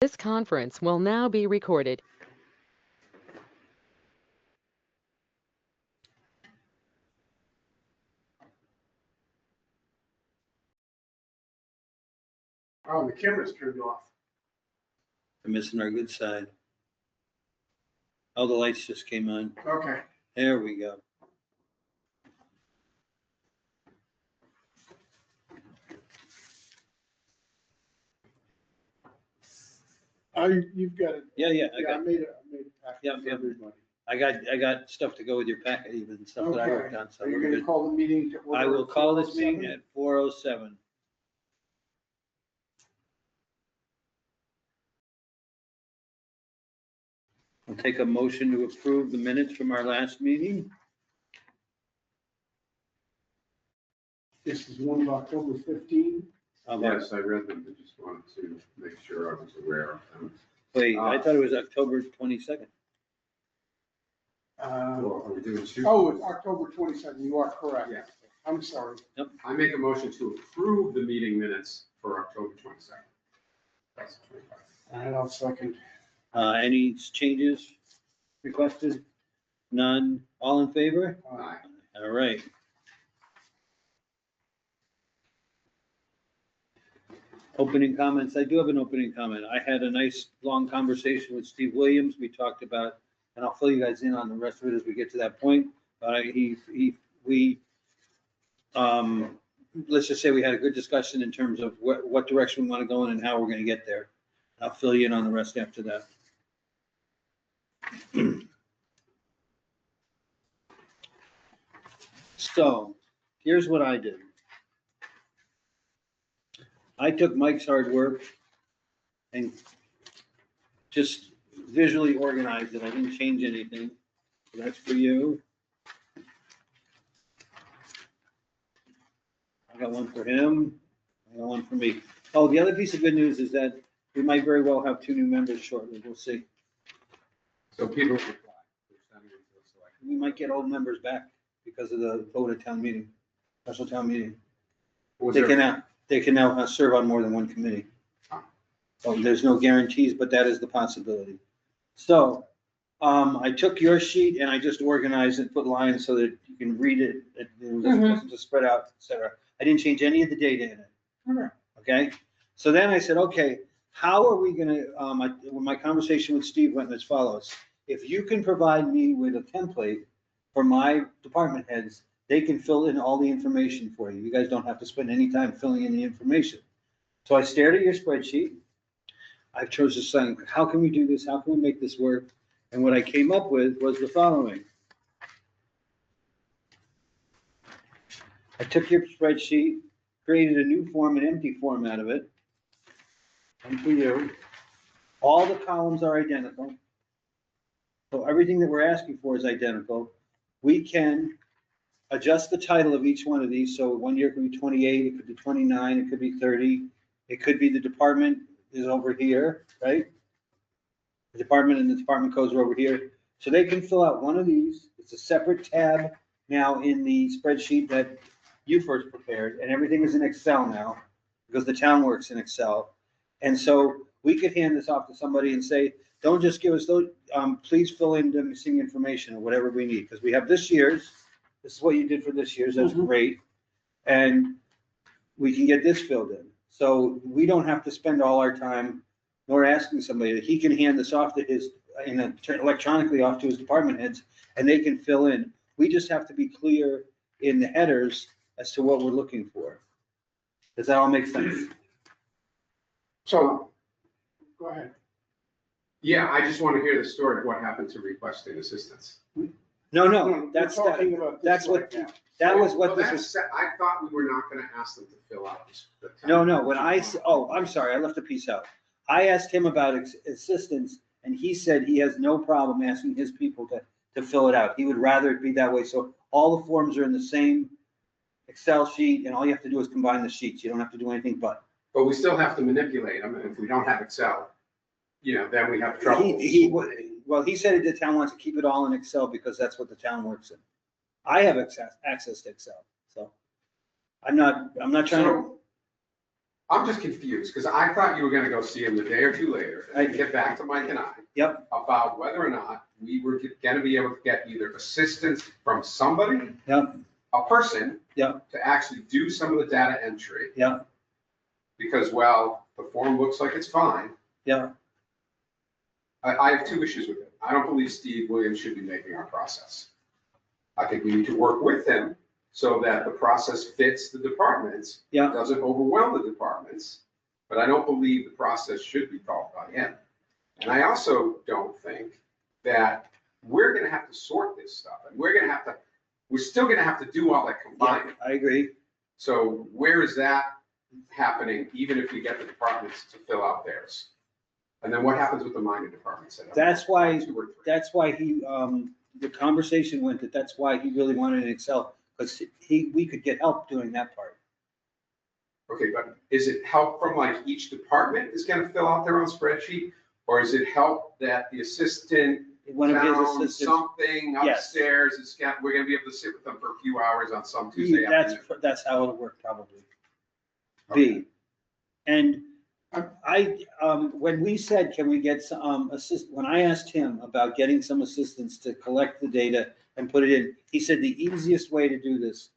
This conference will now be recorded. Oh, the camera's turned off. We're missing our good side. Oh, the lights just came on. Okay. There we go. You've got it. Yeah, I made it. I made it package Yeah, for yeah. everybody. I got stuff to go with your packet, even stuff that I worked on, so Are you we're gonna good. call the meeting to order? I will call this meeting 4:07? at 4:07. I'll take a motion to approve the minutes from our last meeting. This is one of October 15. How about- Yes, I read them, I just wanted to make sure I was aware of them. Wait, I thought it was October 22nd. Or are we doing two? It's October 22nd. You are correct. Yeah. I'm sorry. I make a motion to approve the meeting minutes for October 22nd. That's 25. And I'll second. Any changes requested? None. All in favor? Aye. All right. Opening comments. I do have an opening comment. I had a nice, long conversation with Steve Williams. We talked about, and I'll fill you guys in on the rest of it as we get to that point. But let's just say we had a good discussion in terms of what direction we want to go in and how we're going to get there. I'll fill you in on the rest after that. So here's what I did. I took Mike's hard work and just visually organized it. I didn't change anything. So that's for you. I got one for him. I got one for me. Oh, the other piece of good news is that we might very well have 2 new members shortly. We'll see. So Peter will reply. They're sending it to us, so I can- We might get old members back because of the vote at town meeting, special town meeting. Was They there- can now serve on more than one committee. So there's no guarantees, but that is the possibility. So, I took your sheet and I just organized it, put lines so that you can read it. It wasn't just spread out, et cetera. I didn't change any of the data in it. Okay? So then I said, okay, how are we gonna, my conversation with Steve went as follows. If you can provide me with a template for my department heads, they can fill in all the information for you. You guys don't have to spend any time filling in the information. So I stared at your spreadsheet. I chose to say, how can we do this? How can we make this work? And what I came up with was the following. I took your spreadsheet, created a new form, an empty form out of it. And for you, all the columns are identical. So everything that we're asking for is identical. We can adjust the title of each one of these. So one year it could be 28, it could be 29, it could be 30. It could be the department is over here, right? The department and the department codes are over here. So they can fill out one of these. It's a separate tab now in the spreadsheet that you first prepared, and everything is in Excel now because the town works in Excel. And so we could hand this off to somebody and say, don't just give us those, please fill in the missing information or whatever we need, because we have this year's. This is what you did for this year's. That's great. And we can get this filled in. So we don't have to spend all our time nor asking somebody that he can hand this off to his, electronically off to his department heads, and they can fill in. We just have to be clear in the headers as to what we're looking for. Does that all make sense? So, go ahead. Yeah, I just want to hear the story of what happened to requesting assistance. No, We're that's, talking about this that's what, right now. that was what Well, this that's was. set- I thought we were not going to ask them to fill out the No, when I'm sorry, I left a piece out. I asked him about assistance, and he said he has no problem asking his people to fill it out. He would rather it be that way. So all the forms are in the same Excel sheet, and all you have to do is combine the sheets. You don't have to do anything but. But we still have to manipulate them, and if we don't have Excel, then we have trouble. Well, he said the town wants to keep it all in Excel because that's what the town works in. I have access to Excel, so I'm not trying to. So, I'm just confused, because I thought you were gonna go see him the day or two later, and get back to Mike and I. Yep. About whether or not we were gonna be able to get either assistance from somebody, Yep, a person. Yep. To actually do some of the data entry. Yep. Because, well, the form looks like it's fine. yep, I have two issues with it. I don't believe Steve Williams should be making our process. I think we need to work with him so that the process fits the departments. Yeah. Doesn't overwhelm the departments, but I don't believe the process should be called by him. And I also don't think that we're gonna have to sort this stuff, and we're still gonna have to do all that combining. I agree. So where is that happening, even if we get the departments to fill out theirs? And then what happens with the minor departments? That's why, Two or three. that's why he, the conversation went that that's why he really wanted an Excel, because we could get help doing that part. Okay, but is it help from like each department is gonna fill out their own spreadsheet? Or is it help that the assistant One of his found assistants, something Yes. upstairs, we're gonna be able to sit with them for a few hours on some Tuesday afternoon? that's how it'll work probably. B. And when we said, can we get some, when I asked him about getting some assistance to collect the data and put it in, he said the easiest way to do this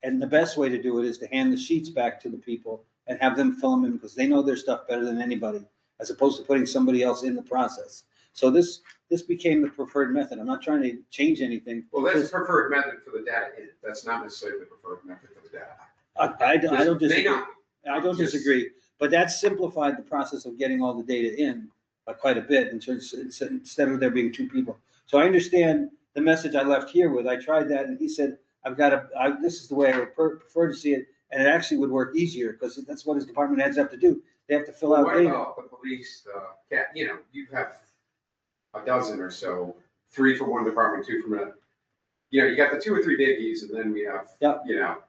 and the best way to do it is to hand the sheets back to the people and have them fill them in because they know their stuff better than anybody, as opposed to putting somebody else in the process. So this became the preferred method. I'm not trying to change anything. Well, that's the preferred method for the data in. That's not necessarily the preferred method for the data out. I don't May disagree. not. I don't Just- disagree, but that simplified the process of getting all the data in by quite a bit instead of there being two people. So I understand the message I left here with, I tried that and he said, this is the way I would prefer to see it. And it actually would work easier because that's what his department heads have to do. They have to fill out What data. about the police, you have a dozen or so, 3 from one department, 2 from another. You got the 2 or 3 biggies and then we have, Yep.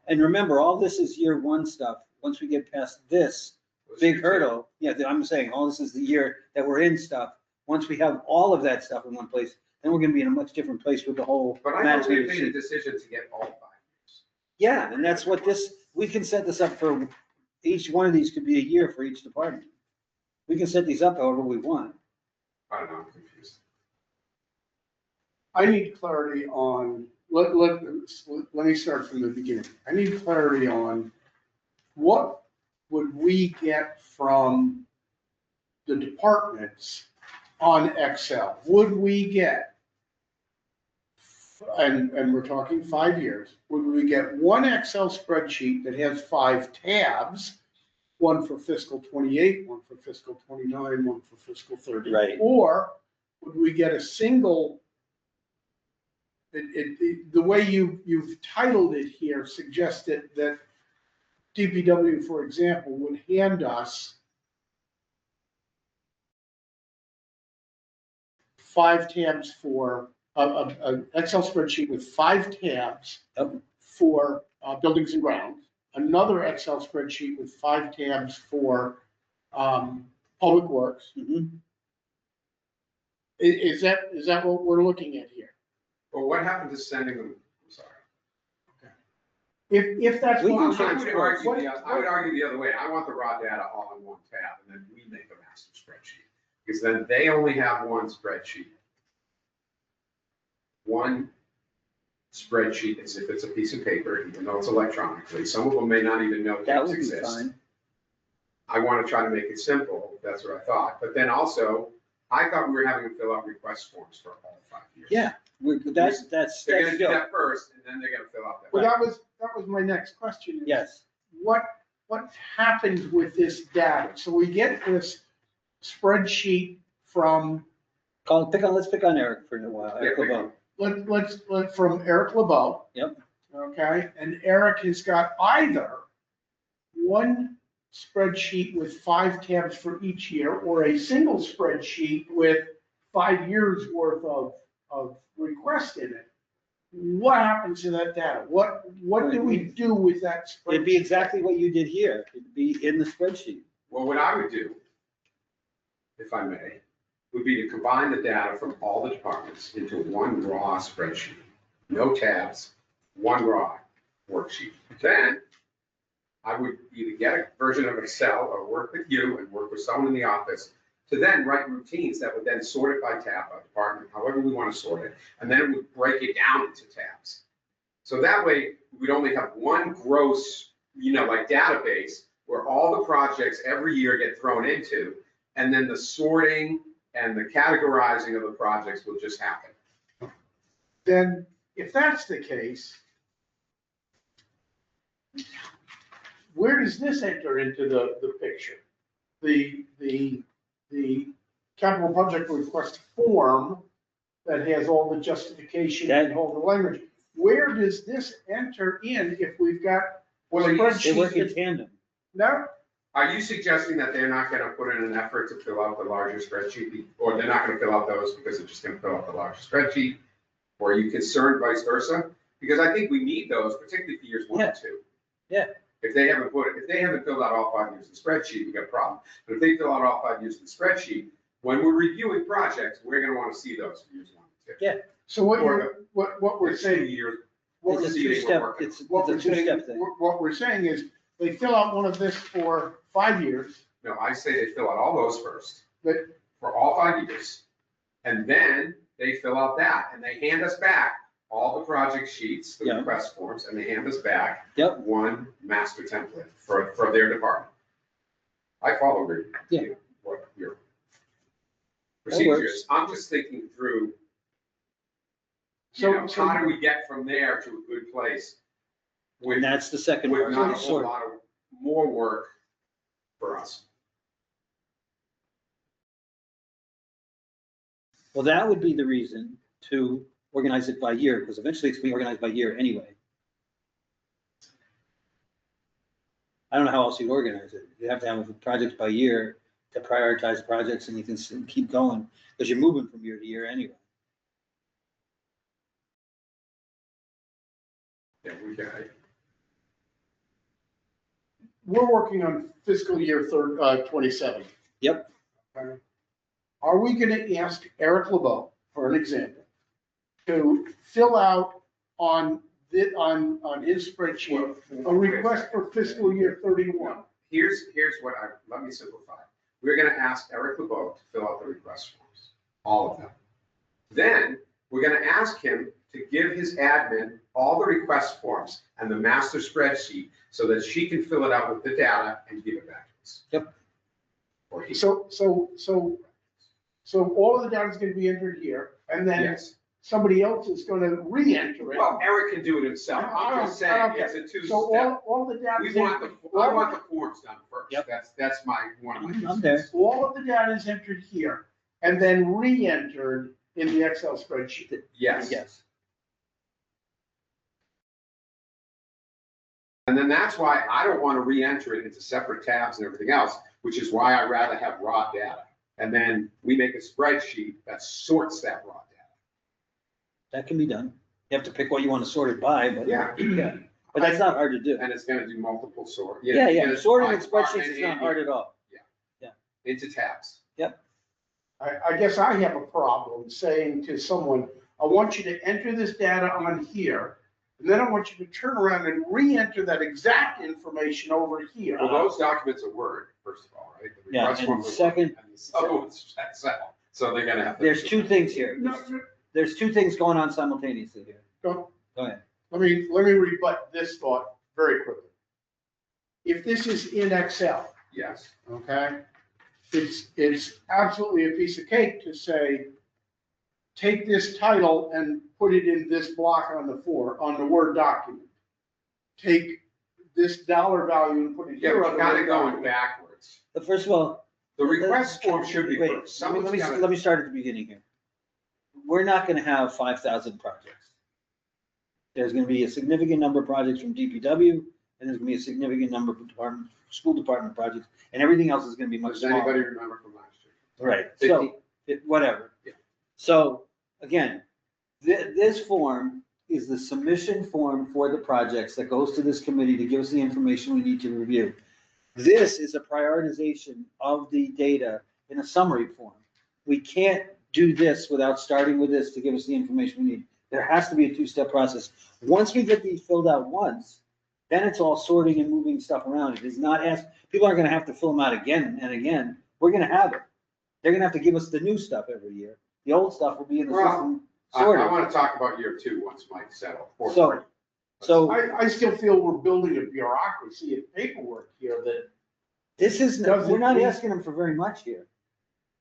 And remember, all this is year one stuff. Once we get past this big hurdle, I'm saying all this is the year that we're in stuff. Once we have all of that stuff in one place, then we're gonna be in a much different place with the whole. But I thought we management made a sheet. decision to get all 5 years. Yeah, and that's what we can set this up for, each one of these could be a year for each department. We can set these up however we want. I don't know, I'm confused. I need clarity on, let me start from the beginning. I need clarity on what would we get from the departments on Excel? Would we get, and we're talking 5 years, would we get one Excel spreadsheet that has 5 tabs? One for fiscal 28, one for fiscal 29, one for fiscal 30. Right. Or would we get a single, the way you've titled it here suggested that DPW, for example, would hand us 5 tabs for, an Excel spreadsheet with 5 tabs Yep. for buildings and grounds, another Excel spreadsheet with 5 tabs for public works. Mhm. Is that what we're looking at here? Well, what happened to sending them, I'm sorry. If that's We what. can I would argue, what- I would argue the other way. I want the raw data all in one tab and then we make a master spreadsheet. Because then they only have one spreadsheet. One spreadsheet as if it's a piece of paper, even though it's electronically. Some of them may not even know That tabs would be exist. fine. I want to try to make it simple. That's what I thought. But then also, I thought we were having to fill out request forms for all 5 years. Yeah, that's They're gonna do good. that first and then they're gonna fill out that. Well, that was my next question. Yes. What happened with this data? So we get this spreadsheet from, Let's pick on Eric for a while. Yeah, Eric pick LeBeau. let's from Eric LeBeau. Yep. Okay, and Eric has got either one spreadsheet with 5 tabs for each year or a single spreadsheet with 5 years worth of requests in it. What happens to that data? What do we do with that spreadsheet? It'd be exactly what you did here. It'd be in the spreadsheet. Well, what I would do, if I may, would be to combine the data from all the departments into one raw spreadsheet. No tabs, one raw worksheet. Then I would either get a version of Excel or work with you and work with someone in the office to then write routines that would then sort it by tab, by department, however we want to sort it. And then we break it down into tabs. So that way, we'd only have one gross, like database where all the projects every year get thrown into, and then the sorting and the categorizing of the projects will just happen. Then, if that's the case, where does this enter into the picture? The capital project request form that has all the justification and all the language. Where does this enter in if we've got Well, They work spreadsheet? in tandem. No, are you suggesting that they're not gonna put in an effort to fill out the larger spreadsheet, or they're not gonna fill out those because they're just gonna fill out the larger spreadsheet? Or are you concerned vice versa? Because I think we need those, particularly for years 1 and 2. Yeah. If they haven't filled out all 5 years of the spreadsheet, we got a problem. But if they fill out all 5 years of the spreadsheet, when we're reviewing projects, we're gonna wanna see those for years 1 and 2. Yeah. so what we're Or 2 saying, years. what It's a Proceeding, we're two-step, working. it's what a we're saying, two-step thing. what we're saying is, they fill out one of this for 5 years, No, I say they fill out all those first. But- For all 5 years. And then they fill out that, and they hand us back all the project sheets, the Yeah. request forms, and they hand us back Yep. one master template for their department. I follow what your procedures. I'm just thinking through, so, how do we get from there to a good place with And that's the second with part. not a So whole lot of more work for us? Well, that would be the reason to organize it by year, because eventually it's being organized by year anyway. I don't know how else you'd organize it. You have to have projects by year to prioritize projects, and you can keep going, because you're moving from year to year anyway. Yeah, we got it. we're working on fiscal year 27. Yep. Are we gonna ask Eric LeBeau, for an example, to fill out on his spreadsheet, a request for fiscal year 31? Here's let me simplify. We're gonna ask Eric LeBeau to fill out the request forms, all of them. Then, we're gonna ask him to give his admin all the request forms and the master spreadsheet so that she can fill it out with the data and give it back to us. Yep. Or he. So all of the data is gonna be entered here, and then Yes. somebody else is gonna re-enter it. Well, Eric can do it himself. I'm just saying, Okay. it's a So two-step. all the data. We want I want the forms done first. Yep. That's one of my I'm concerns. there. All of the data is entered here, and then re-entered in the Excel spreadsheet. Yes. Yes. And then that's why I don't want to re-enter it into separate tabs and everything else, which is why I'd rather have raw data. And then we make a spreadsheet that sorts that raw data. That can be done. You have to pick what you want to sort it by, but. Yeah. Yeah. But that's not hard to do. And it's gonna do multiple sort. Yeah, because sorting by in spreadsheets department is not and hard at all. into tabs. I guess I have a problem saying to someone, I want you to enter this data on here, and then I want you to turn around and re-enter that exact information over here. Well, those documents are Word, first of all, right? The Yeah, request and forms are Word, second- and the other one's Excel. So they're gonna have to. There's two things here. No, There's two things going on simultaneously here. Go Go ahead. let me rebut this thought very quickly. If this is in Excel, Yes, okay, it's absolutely a piece of cake to say, take this title and put it in this block on the Word document. Take this dollar value and put it yeah, here but on you the gotta Word going document. backwards. But first of all. The request form should be Wait, first. let Someone's gotta. me start at the beginning here. We're not gonna have 5,000 projects. There's gonna be a significant number of projects from DPW, and there's gonna be a significant number of school department projects, and everything else is gonna be much Does anybody smaller. remember from last year? Right, 50? so, whatever. Yeah. So, again, this form is the submission form for the projects that goes to this committee to give us the information we need to review. This is a prioritization of the data in a summary form. We can't do this without starting with this to give us the information we need. There has to be a two-step process. Once we get these filled out once, then it's all sorting and moving stuff around. It is not people aren't gonna have to fill them out again and again. We're gonna have it. They're gonna have to give us the new stuff every year. The old stuff will be in the Well, system I sorted. want to talk about year two once Mike's settled. or So- three. So I still feel we're building a bureaucracy and paperwork here that this is, Doesn't we're not mean- asking them for very much here.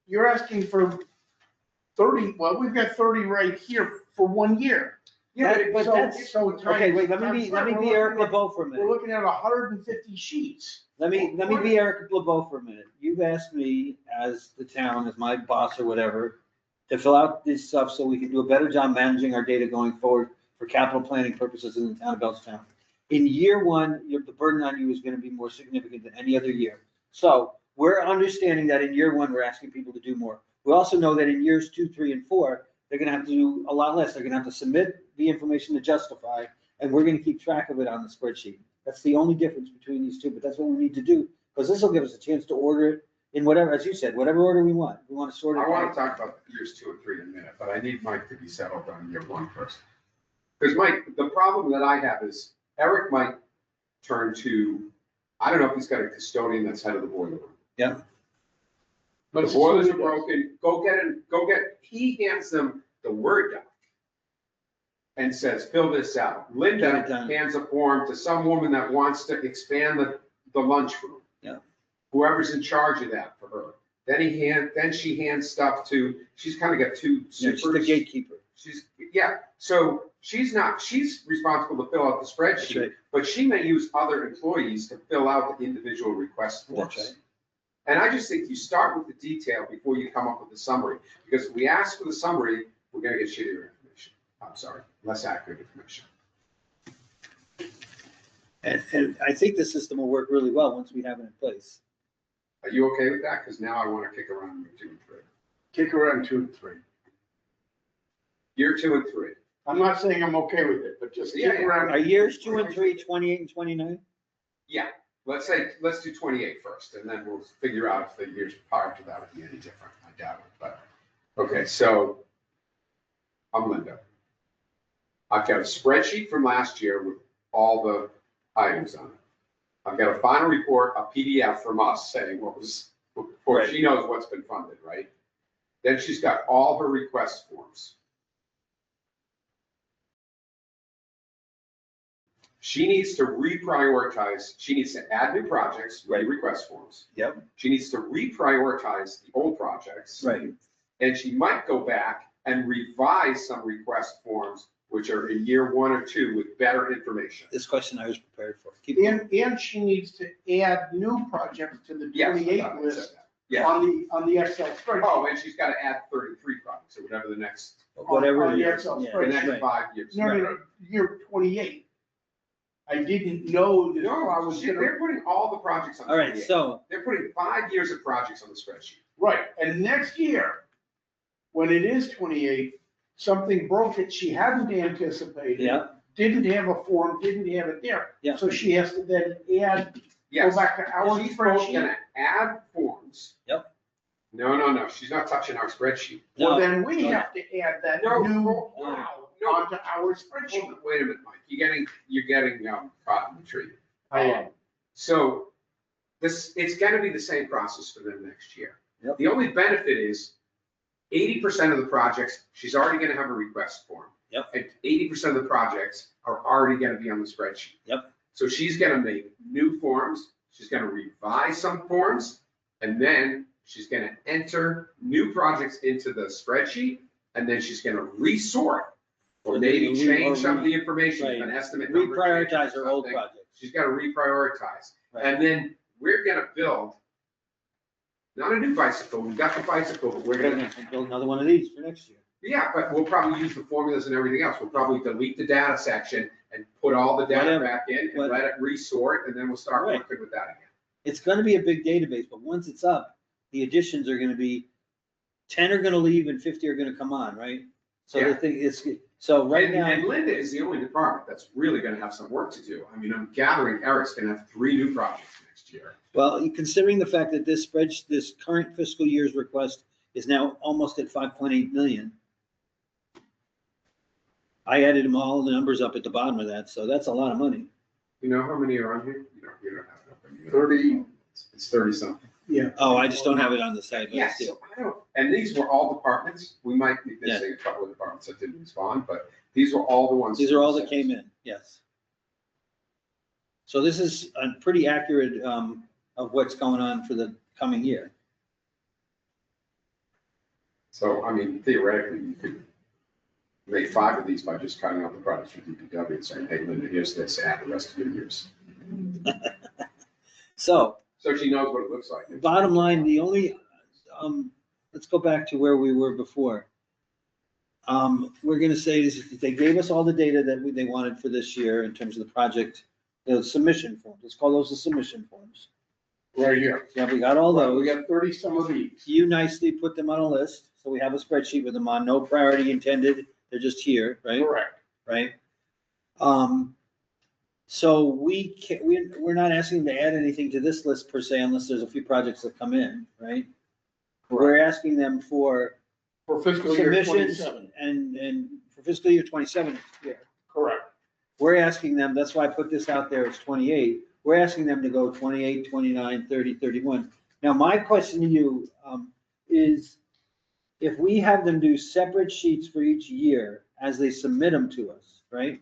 you're asking for 30, well, we've got 30 right here for 1 year. Yeah, But So- that's, so okay, wait, let me be Eric LeBeau for a We're minute. looking at 150 sheets. Let me be Eric LeBeau for a minute. You've asked me as the town, as my boss or whatever, to fill out this stuff so we can do a better job managing our data going forward for capital planning purposes in the town of Belchertown. In year one, the burden on you is gonna be more significant than any other year. So we're understanding that in year one, we're asking people to do more. We also know that in years 2, 3, and 4, they're gonna have to do a lot less. They're gonna have to submit the information to justify, and we're gonna keep track of it on the spreadsheet. That's the only difference between these two, but that's what we need to do, because this will give us a chance to order it in whatever, as you said, whatever order we want. We want to sort it I want out. to talk about years 2 and 3 in a minute, but I need Mike to be settled on year one first. Because Mike, the problem that I have is Eric might turn to, I don't know if he's got a custodian that's head of the boiler room. Yeah. The Let's boilers are assume he does. broken, he hands them the Word doc and says, fill this out. Get Linda it done. hands a form to some woman that wants to expand the lunchroom. Yeah. Whoever's in charge of that for her. Then she hands stuff to, she's kind of got two Yeah, she's the supers. gatekeeper. So she's responsible to fill out the That's spreadsheet, right. but she may use other employees to fill out the individual request forms. That's right. And I just think you start with the detail before you come up with the summary, because if we ask for the summary, we're gonna get shittier information. I'm sorry, less accurate information. And I think the system will work really well once we have it in place. Are you okay with that? Because now I want to kick around year 2 and 3. Kick around 2 and 3. Year 2 and 3. I'm not saying I'm okay with it, but just Yeah, kick yeah. around. Are years 2 and 3, 28 and 29? Yeah, let's do 28 first, and then we'll figure out if the years prior to that would be any different. I doubt it, but, okay, so I'm Linda. I've got a spreadsheet from last year with all the items on it. I've got a final report, a PDF from us saying what was, or she knows what's been funded, right? Then she's got all her request forms. She needs to reprioritize, she needs to add new projects, Right. request forms. Yep. She needs to reprioritize the old projects. Right. And she might go back and revise some request forms, which are in year 1 or 2 with better information. This question I was prepared for. Keep going. And she needs to add new projects to the Yes, I 28 thought I said list that. Yeah. on the Excel spreadsheet. Oh, and she's got to add 33 projects or whatever the next, Whatever on it the is. Excel Yeah, the spreadsheet. next right. 5 years. No, year 28. I didn't know that I No, was gonna, they're putting all the projects on. All right, 28. so, They're putting 5 years of projects on the spreadsheet. right, and next year, when it is 28, something broke that she hadn't anticipated. yeah, Didn't have a form, didn't have it there. Yeah. So she has to then add, go Yes. back to our She's both spreadsheet. gonna add forms. Yep. No, she's not touching our spreadsheet. Well, no, then we no. have to add that No, new no, wow no. onto our spreadsheet. Hold on, wait a minute, Mike, you're getting caught in the tree. I am. So it's gonna be the same process for them next year. Yep. The only benefit is 80% of the projects, she's already gonna have a request form. Yep. And 80% of the projects are already gonna be on the spreadsheet. Yep. So she's gonna make new forms, she's gonna revise some forms, and then she's gonna enter new projects into the spreadsheet, and then she's gonna resort. Or maybe change some of the information, if an estimate number. reprioritize changes our old something. projects. She's gotta reprioritize. Right. And then we're gonna build, not a new bicycle, we've got the bicycle, but we're We're gonna, gonna build another one of these for next year. yeah, but we'll probably use the formulas and everything else. We'll probably delete the data section and put all the data Whatever. back in and What- let it resort, and then we'll start Right. working with that again. It's gonna be a big database, but once it's up, the additions are gonna be, 10 are gonna leave and 50 are gonna come on, right? So the Yeah. thing is, so right And now, Linda is the only department that's really gonna have some work to do. I mean, I'm gathering Eric's gonna have 3 new projects next year. well, considering the fact that this this current fiscal year's request is now almost at 5.8 million. I added them all the numbers up at the bottom of that, so that's a lot of money. You know how many are on here? You don't have it up. 30. It's 30 something. Yeah. Oh, I just don't have it on the side. but Yes, it's- so I don't, and these were all departments. We might be missing a couple of departments that didn't respond, but these were all the ones. These are all that came in, yes. So this is a pretty accurate, of what's going on for the coming year. So, I mean, theoretically, you could make 5 of these by just cutting out the projects for DPW and saying, hey, Linda, here's this, add the rest of your years. So, So she knows what it looks like. bottom line, the only, let's go back to where we were before. We're gonna say is they gave us all the data that they wanted for this year in terms of the project, the submission forms. Let's call those the submission forms. Right here. Yeah, we got all those. We got 30 some of these. You nicely put them on a list, so we have a spreadsheet with them on, no priority intended, they're just here, right? Correct. Right? So we're not asking to add anything to this list per se, unless there's a few projects that come in, right? We're asking them for For fiscal year submissions 27. and for fiscal year 27, yeah. Correct. We're asking them, that's why I put this out there, it's 28. We're asking them to go 28, 29, 30, 31. Now, my question to you is, if we have them do separate sheets for each year as they submit them to us, right?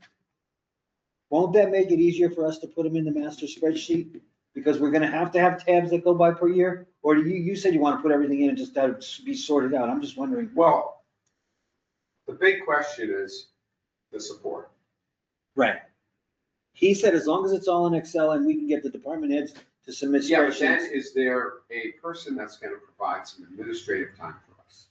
Won't that make it easier for us to put them in the master spreadsheet? Because we're gonna have to have tabs that go by per year? Or do you said you want to put everything in and just have it be sorted out? I'm just wondering. Well, the big question is the support. Right. He said as long as it's all in Excel and we can get the department heads to submit Yeah, but then spreadsheets. is there a person that's gonna provide some administrative time for us?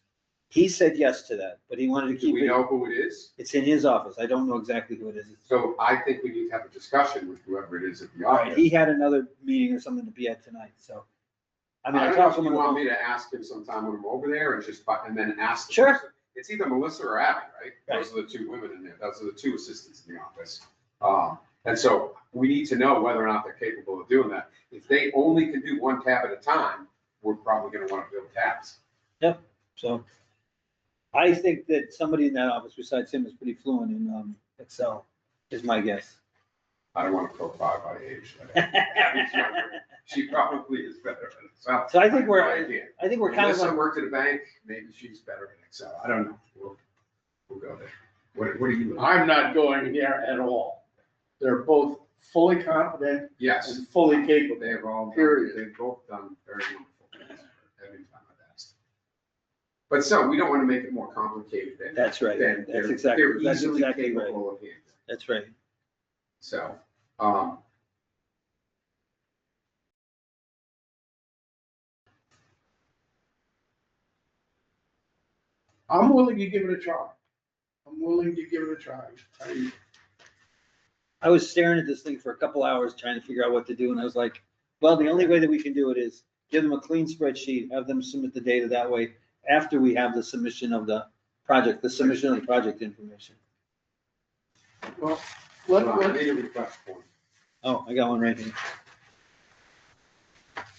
He said yes to that, but he wanted to Do keep we it, know who it is? it's in his office. I don't know exactly who it is. So I think we need to have a discussion with whoever it is at the All right, office. he had another meeting or something to be at tonight, so. I mean, I I don't know talked if to him you on the want me phone. to ask him sometime when I'm over there and just, and then ask. the Sure. person. It's either Melissa or Abby, right? Right. Those are the 2 women in there. Those are the 2 assistants in the office. And so we need to know whether or not they're capable of doing that. If they only can do 1 tab at a time, we're probably gonna wanna build tabs. So I think that somebody in that office besides him is pretty fluent in Excel, is my guess. I don't wanna profile by age. Abby's younger. She probably is better at Excel. So I think have we're, no idea. I think we're kind of, Melissa on- worked at a bank, maybe she's better at Excel. I don't know. We'll go there. What do you? I'm not going there at all. They're both fully competent Yes. and fully capable. They've all, Period. they've both done very wonderful things every time I've asked. But so, we don't want to make it more complicated than. that's right, than that's they're exactly easily right. capable of handling. That's right. So, I'm willing to give it a try. I was staring at this thing for a couple hours trying to figure out what to do, and I was like, well, the only way that we can do it is give them a clean spreadsheet, have them submit the data that way after we have the submission of the project, information. Well, hold on, I need a request form. Oh, I got one right here.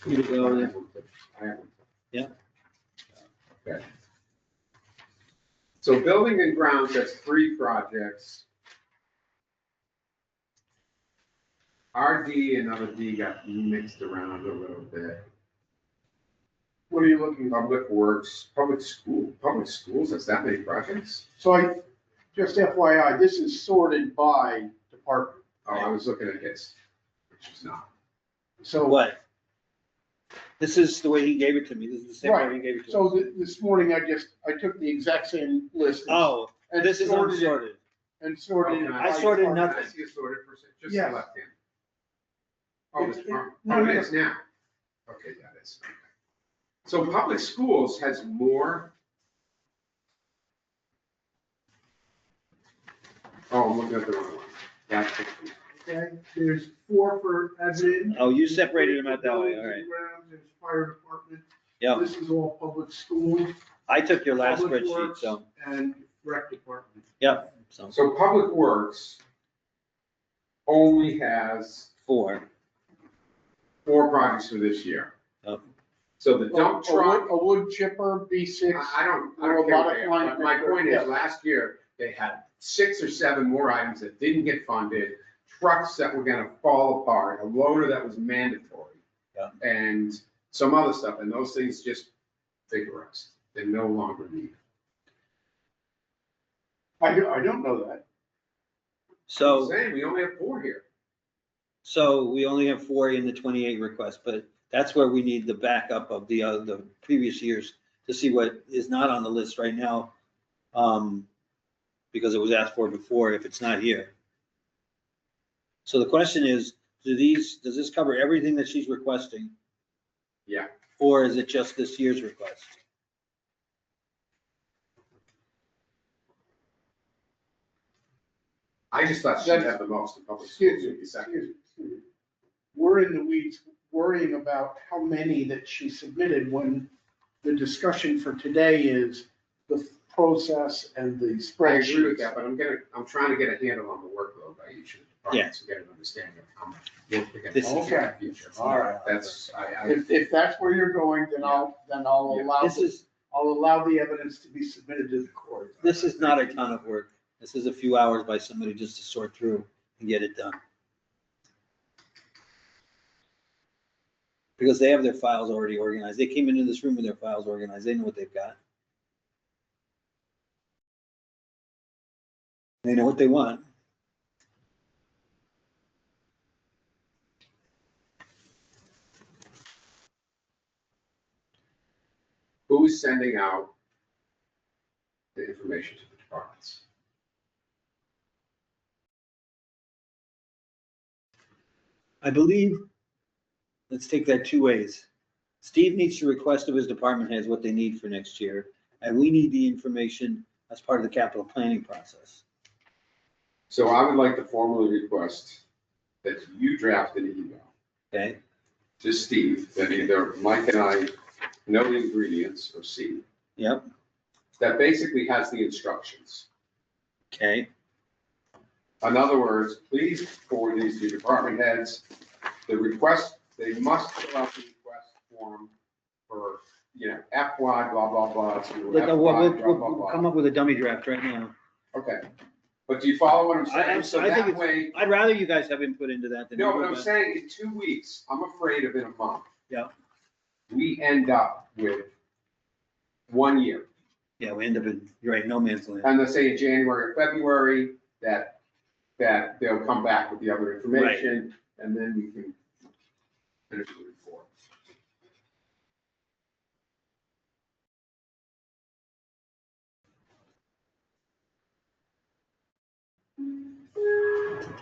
Here you go. I have one. Yeah. Okay. So building and grounds has 3 projects. RD and other D got mixed around a little bit. what are you looking for? Public works, public schools, has that many projects? So just FYI, this is sorted by department. Oh, I was looking at his, which is not. So, What? This is the way he gave it to me. This is the same way he gave it to so us. this morning I took the exact same list. Oh, and this is sorted it- unsorted. And sorted it. Okay. I by sorted department. Can I see a sorted person, just the Yes. left hand? Oh, It- this, it- oh, no, it no. is now. Okay, that is. Okay. So public schools has more. Oh, I'm looking at the wrong one. That's the- Okay, there's 4 for admin. Oh, you separated them out that way, all right. Grounds, there's fire department. Yeah, This is all public schools. I took your last Public spreadsheet, Works, so, And rec department. yeah, so So public works only has 4. 4 projects for this year. Oh. So the dump truck. A wood chipper, B6. I don't care what they Robotic are, line but my picker, point yeah. is, last year, they had 6 or 7 more items that didn't get funded. trucks that were gonna fall apart, a loader that was mandatory. Yeah. And some other stuff, and those things just vaporized. They're no longer needed. I don't know that. I'm So, saying, we only have 4 here. so we only have 4 in the 28 request, but that's where we need the backup of the previous years to see what is not on the list right now. Because it was asked for before, if it's not here. So the question is, does this cover everything that she's requesting? Yeah. Or is it just this year's request? I just thought she'd have the most in public schools. Excuse me, would be second. excuse me. We're in the weeds worrying about how many that she submitted when the discussion for today is the process and the I agree with spreadsheets. that, but I'm trying to get a handle on the workload by each of the departments to get an understanding of how much work we're gonna This- see in the Okay. future. All right. That's, If that's where you're going, then I'll allow, I'll allow the evidence to be submitted to the court. This is not a ton of work. This is a few hours by somebody just to sort through and get it done. Because they have their files already organized. They came into this room with their files organized. They know what they've got. They know what they want. who's sending out the information to the departments? I believe, let's take that 2 ways. Steve needs to request of his department heads what they need for next year, and we need the information as part of the capital planning process. So I would like to formally request that you draft an email Okay? to Steve, that either Mike and I know the ingredients or see, Yep. that basically has the instructions. Okay. In other words, please forward these to department heads. The request, they must fill out the request form for, FY, blah, blah, blah, to We'll, FY, we'll, blah, blah, we'll come blah. up with a dummy draft right now. Okay. But do you follow what I'm I- saying? So I think that it's- way, I'd rather you guys have input into that than. no, me, but I'm saying in 2 weeks, I'm afraid of in a month. Yeah. We end up with 1 year. Yeah, we end up in, you're right, no man's land. And let's say in January or February, that they'll come back with the other information, and then we can finish the report.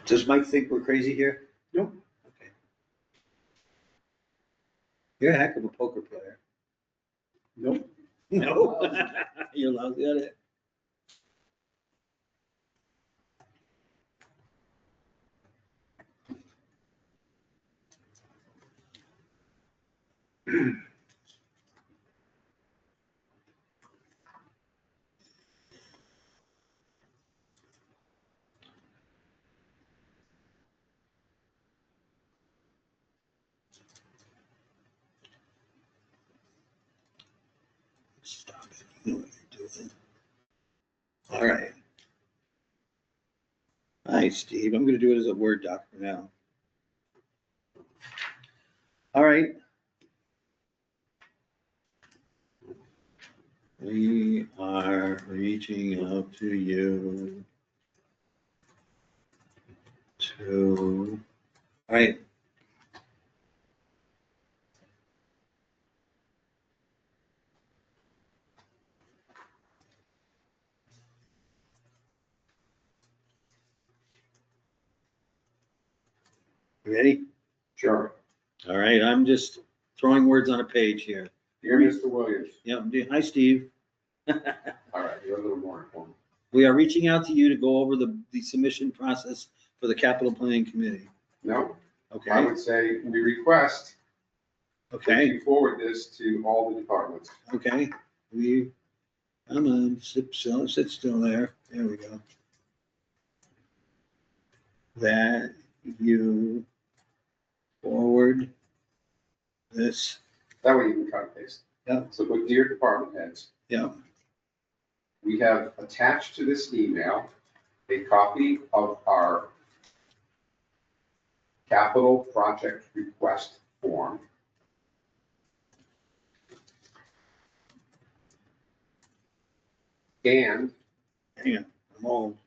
Does Mike think we're crazy here? Nope. Okay. You're a heck of a poker player. Nope. No, you're lousy at it. Stop it. You know what you're doing. All right. Hi, Steve. I'm gonna do it as a Word doc for now. All right. We are reaching out to you all right. You ready? Sure. All right, I'm just throwing words on a page here. Dear Mr. Williams. Yep, hi, Steve. All right, you're a little more informed. We are reaching out to you to go over the submission process for the capital planning committee. No, I Okay, would say we request that okay, you forward this to all the departments. okay. Come on, sit still there. There we go. That you forward this, That way you can cut and paste. Yeah. So put dear department heads. yeah, We have attached to this email a copy of our capital project request form. And Hang on, I'm old.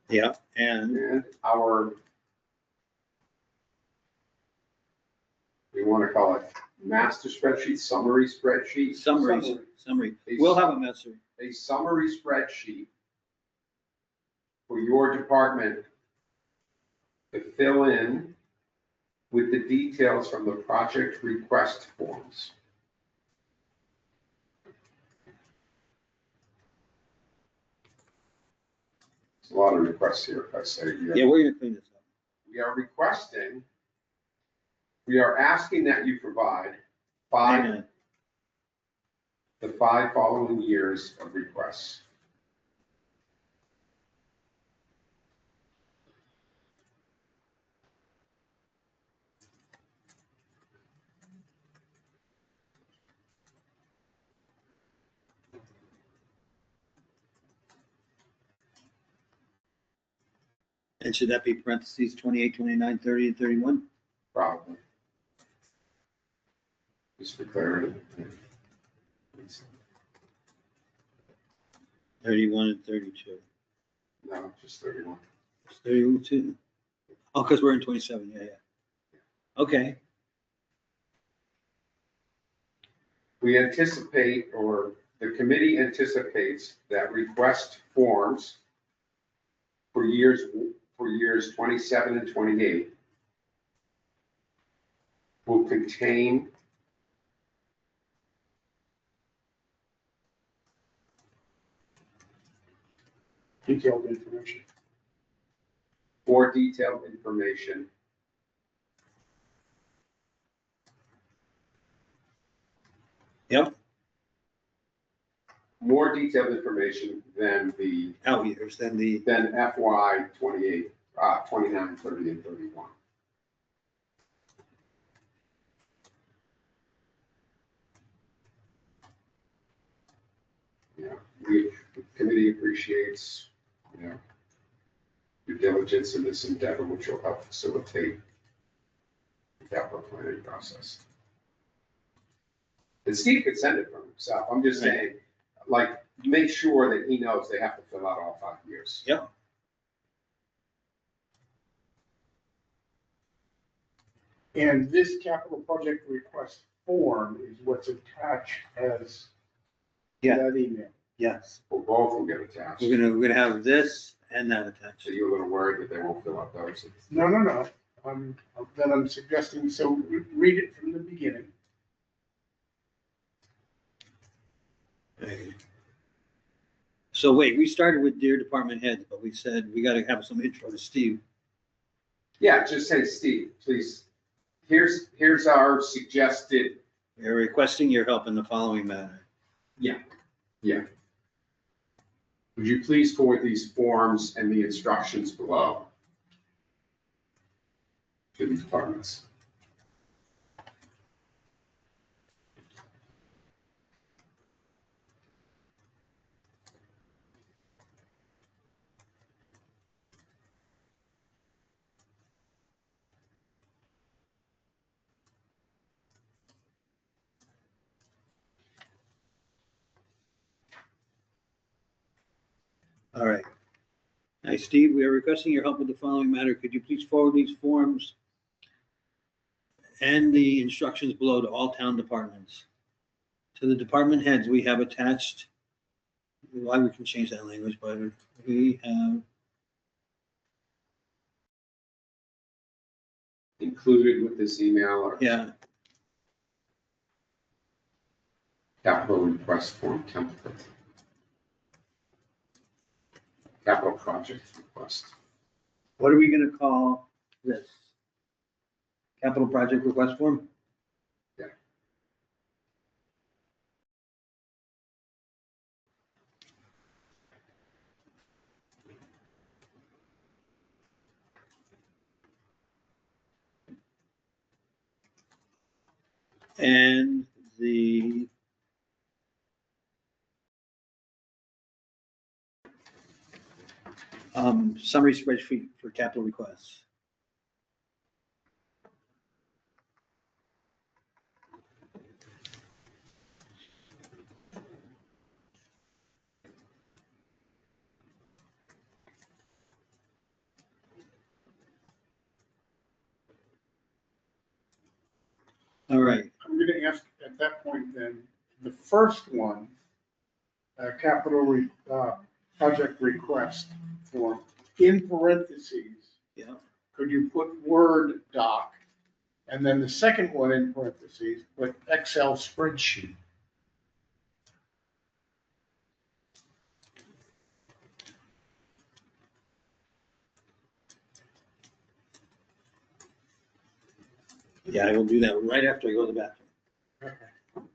Yeah, and our, we want to call it master spreadsheet, summary spreadsheet. summary. We'll have a message. A summary spreadsheet for your department to fill in with the details from the project request forms. There's a lot of requests here, if I say. Yeah, we're gonna clean this up. We are requesting, we are asking that you provide Hang on. the 5 following years of requests. And should that be parentheses 28, 29, 30, and 31? Probably. Just for clarity. 31 and 32. No, just 31. It's 32. Oh, because we're in 27, yeah. Okay, We anticipate, or the committee anticipates, that request forms for years 27 and 28 will contain Detailed information. more detailed information yep, than the, out years, then the, than FY 28, 29, 30, and 31. Yeah, the committee appreciates, due diligence in this endeavor, which will help facilitate the capital planning process. And Steve could send it from himself. I'm just saying, like, make sure that he knows they have to fill out all 5 years. yep, And this capital project request form is what's attached as Yeah. that email. yes. Well, both will get attached. We're gonna have this and that attached. So you're a little worried that they won't fill out those. No. Then I'm suggesting, so read it from the beginning. So wait, we started with dear department heads, but we said we gotta have some intro to Steve. Yeah, just say, Steve, please, here's our suggested, We're requesting your help in the following manner. would you please forward these forms and the instructions below to the departments? All right. Hi, Steve, we are requesting your help with the following matter. Could you please forward these forms and the instructions below to all town departments? To the department heads, we have attached, why we can change that language, but we have, Included with this email or yeah, capital request form template. Capital project request. what are we gonna call this? Capital project request form? Yeah. And the Summary spreadsheet for capital requests. All right, I'm gonna ask at that point then, the first one, project request form, in parentheses, yeah, could you put Word doc? And then the second one in parentheses, put Excel spreadsheet. yeah, I will do that right after I go to the bathroom.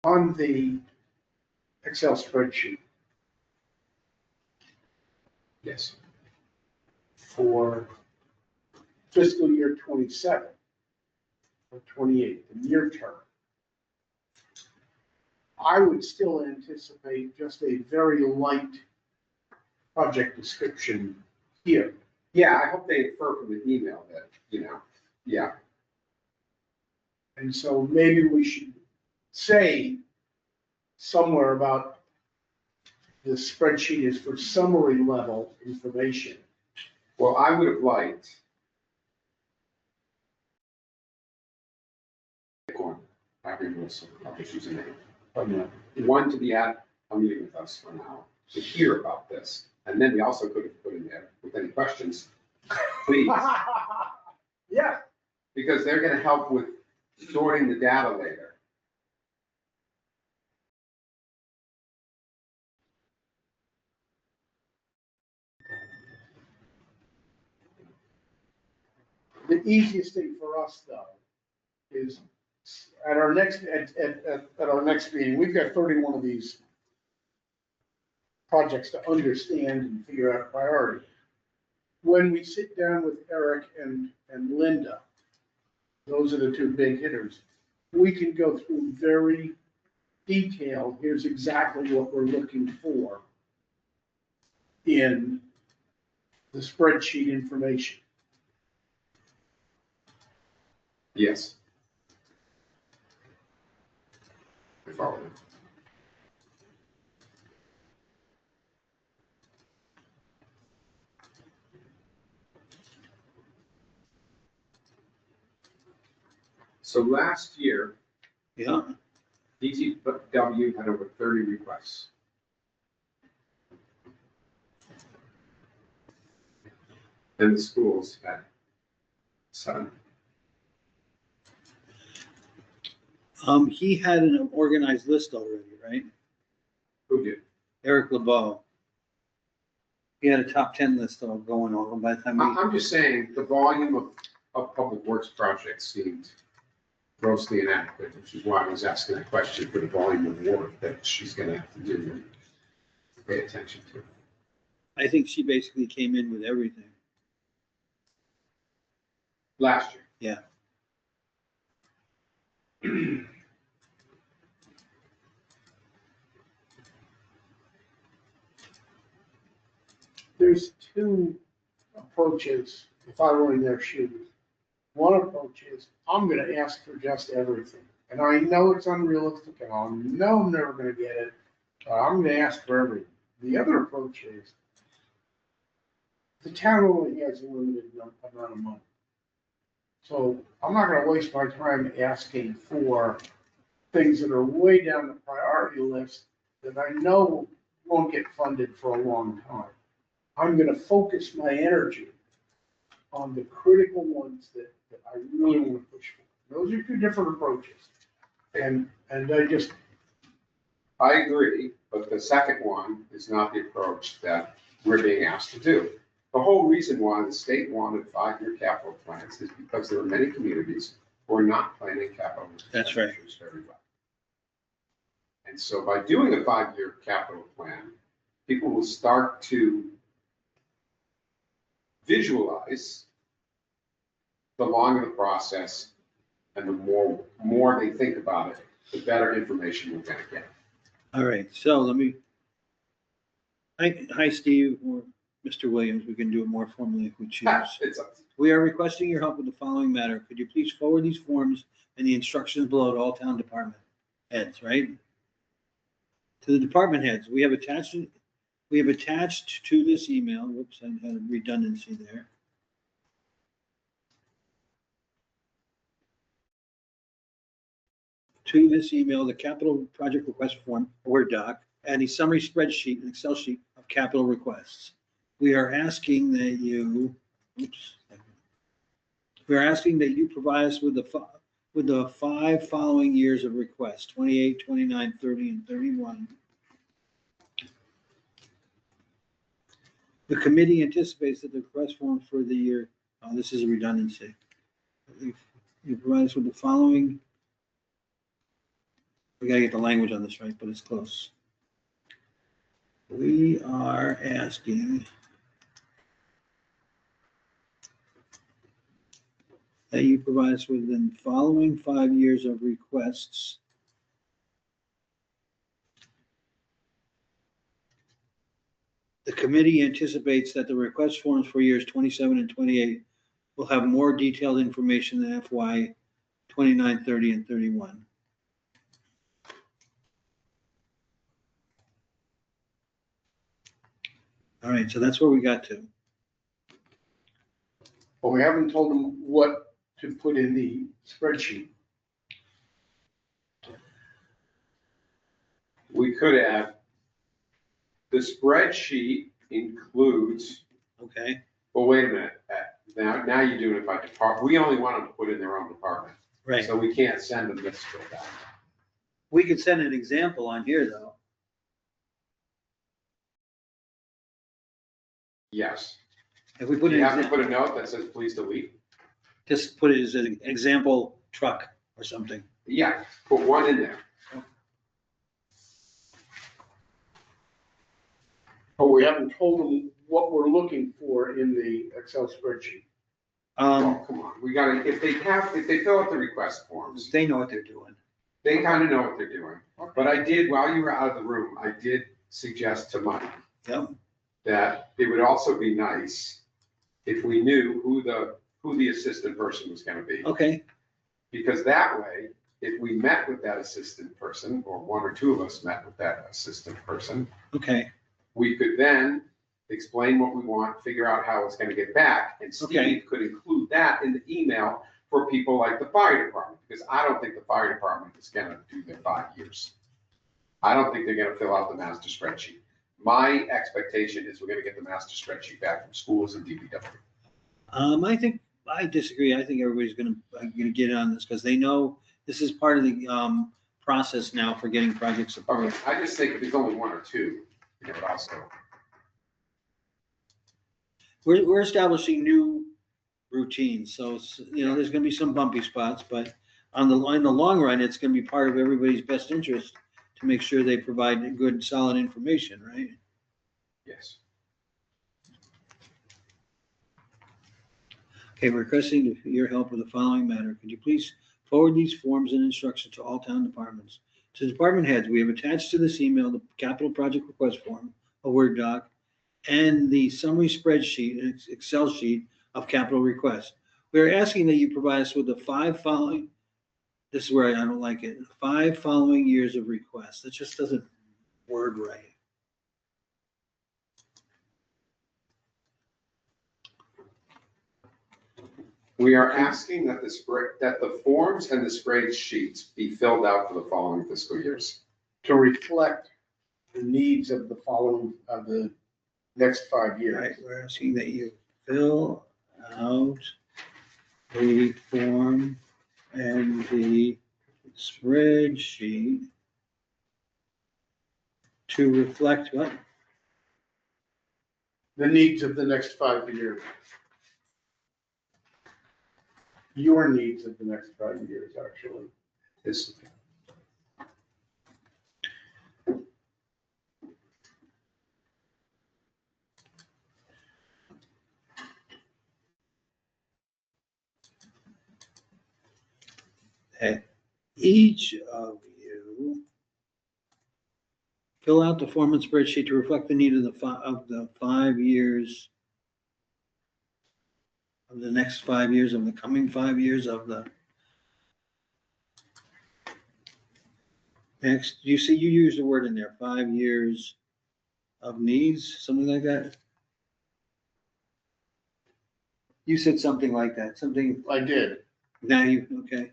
On the Excel spreadsheet Yes. for fiscal year 27 or 28, the near term, I would still anticipate just a very light project description here. Yeah, I hope they infer from the email that, yeah, And so maybe we should say somewhere about the spreadsheet is for summary level information. well, I would have liked. Having Wilson, I'll just use a name. One to be at a meeting with us for now, to hear about this. And then we also could have put in there with any questions, please, Yeah, because they're gonna help with sorting the data later. the easiest thing for us though is at our next, at our next meeting, we've got 31 of these projects to understand and figure out priority. When we sit down with Eric and Linda, those are the two big hitters, we can go through very detailed, here's exactly what we're looking for in the spreadsheet information. Yes. I follow you. So last year, Yeah, DTW had over 30 requests. And the schools had 7. he had an organized list already, right? Who did? Eric LeBeau. He had a top 10 list all going on by the time we, I'm just saying, the volume of public works projects seemed grossly inadequate, which is why I was asking that question for the volume of work that she's gonna have to do and pay attention to. I think she basically came in with everything. Last year. Yeah. There's two approaches, if I were in their shoes. One approach is, I'm gonna ask for just everything. And I know it's unrealistic, and I know I'm never gonna get it, but I'm gonna ask for everything. The other approach is, the town only has a limited amount of money. So I'm not gonna waste my time asking for things that are way down the priority list that I know won't get funded for a long time. I'm gonna focus my energy on the critical ones that I really want to push for. Those are two different approaches. And I agree, but the second one is not the approach that we're being asked to do. The whole reason why the state wanted 5-year capital plans is because there are many communities who are not planning capital That's right. expenditures very well. And so by doing a 5-year capital plan, people will start to visualize the longer the process and the more they think about it, the better information we're gonna get. All right, so let me, hi, Steve, or Mr. Williams, we can do it more formally if we choose. It's We are requesting your help with the following matter. Could you please forward these forms and the instructions below to all town department heads, right? To the department heads, we have attached to this email, whoops, I had a redundancy there. To this email, the capital project request form, Word doc, and a summary spreadsheet, an Excel sheet of capital requests. We are asking that you, we are asking that you provide us with the 5 following years of requests, 28, 29, 30, and 31. The committee anticipates that the request form for the year, oh, this is a redundancy. You provide us with the following, we gotta get the language on this right, but it's close. We are asking that you provide us with the following 5 years of requests. The committee anticipates that the request forms for years 27 and 28 will have more detailed information than FY 29, 30, and 31. All right, so that's where we got to. But we haven't told them what to put in the spreadsheet. We could have, the spreadsheet includes, Okay, well, wait a minute, now you're doing it by department. We only want them to put in their own department. right. So we can't send them this to that. We could send an example on here, though. Yes. If we put You an have to example, put a note that says, please delete. just put it as an example truck or something. Yeah, put one in there. But we haven't told them what we're looking for in the Excel spreadsheet. Well, come on, we gotta, if they fill out the request forms, They know what they're doing. they kind of know what they're doing. But I did, while you were out of the room, I did suggest to Mike Yep. that it would also be nice if we knew who the assistant person was gonna be. Okay, Because that way, if we met with that assistant person, or one or two of us met with that assistant person, okay, we could then explain what we want, figure out how it's gonna get back, and Okay. Steve could include that in the email for people like the fire department, because I don't think the fire department is gonna do their 5 years. I don't think they're gonna fill out the master spreadsheet. My expectation is we're gonna get the master spreadsheet back from schools and DPW. I disagree. I think everybody's gonna get on this because they know this is part of the, process now for getting project support. Okay, I just think if there's only one or two, you know, it also, We're establishing new routines, so, there's gonna be some bumpy spots, but in the long run, it's gonna be part of everybody's best interest to make sure they provide good, solid information, right? yes. Okay, we're requesting your help with the following matter. Could you please forward these forms and instructions to all town departments? To department heads, we have attached to this email the capital project request form, a Word doc, and the summary spreadsheet, an Excel sheet of capital requests. We're asking that you provide us with the 5 following, this is where I don't like it, 5 following years of requests. That just doesn't word right. We are asking that the forms and the spreadsheets be filled out for the following fiscal years. To reflect the needs of the following, of the next 5 years. Right, we're asking that you fill out the form and the spreadsheet to reflect what? The needs of the next 5 years. Your needs of the next 5 years, actually. This, that each of you fill out the form and spreadsheet to reflect the need of the 5 years, of the next 5 years, of the coming 5 years, of the next, you see, you use the word in there, 5 years of needs, something like that? You said something like that, something, I did. now you, okay.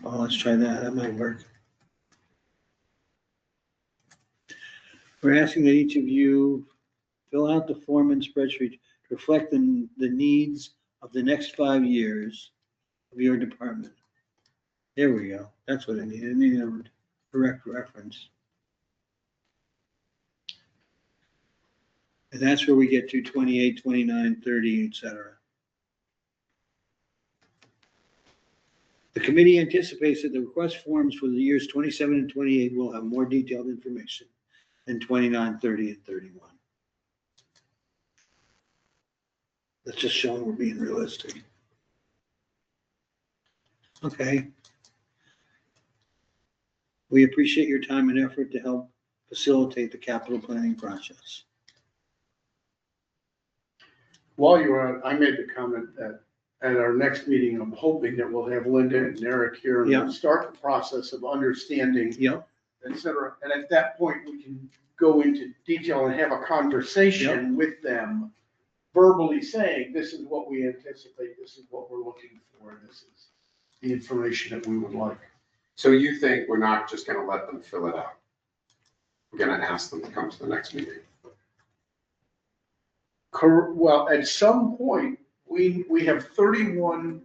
Oh, let's try that, that might work. We're asking that each of you fill out the form and spreadsheet to reflect the needs of the next 5 years of your department. There we go. That's what I needed. I needed a direct reference. And that's where we get to 28, 29, 30, et cetera. The committee anticipates that the request forms for the years 27 and 28 will have more detailed information than 29, 30, and 31. That's just showing we're being realistic. Okay. We appreciate your time and effort to help facilitate the capital planning process. While you were on, I made the comment that at our next meeting, I'm hoping that we'll have Linda and Eric here and Yeah. we'll start the process of understanding, Yep. et cetera. And at that point, we can go into detail and have a conversation with them, verbally saying, this is what we anticipate, this is what we're looking for, this is the information that we would like. So you think we're not just gonna let them fill it out? We're gonna ask them to come to the next meeting? Well, at some point, we have 31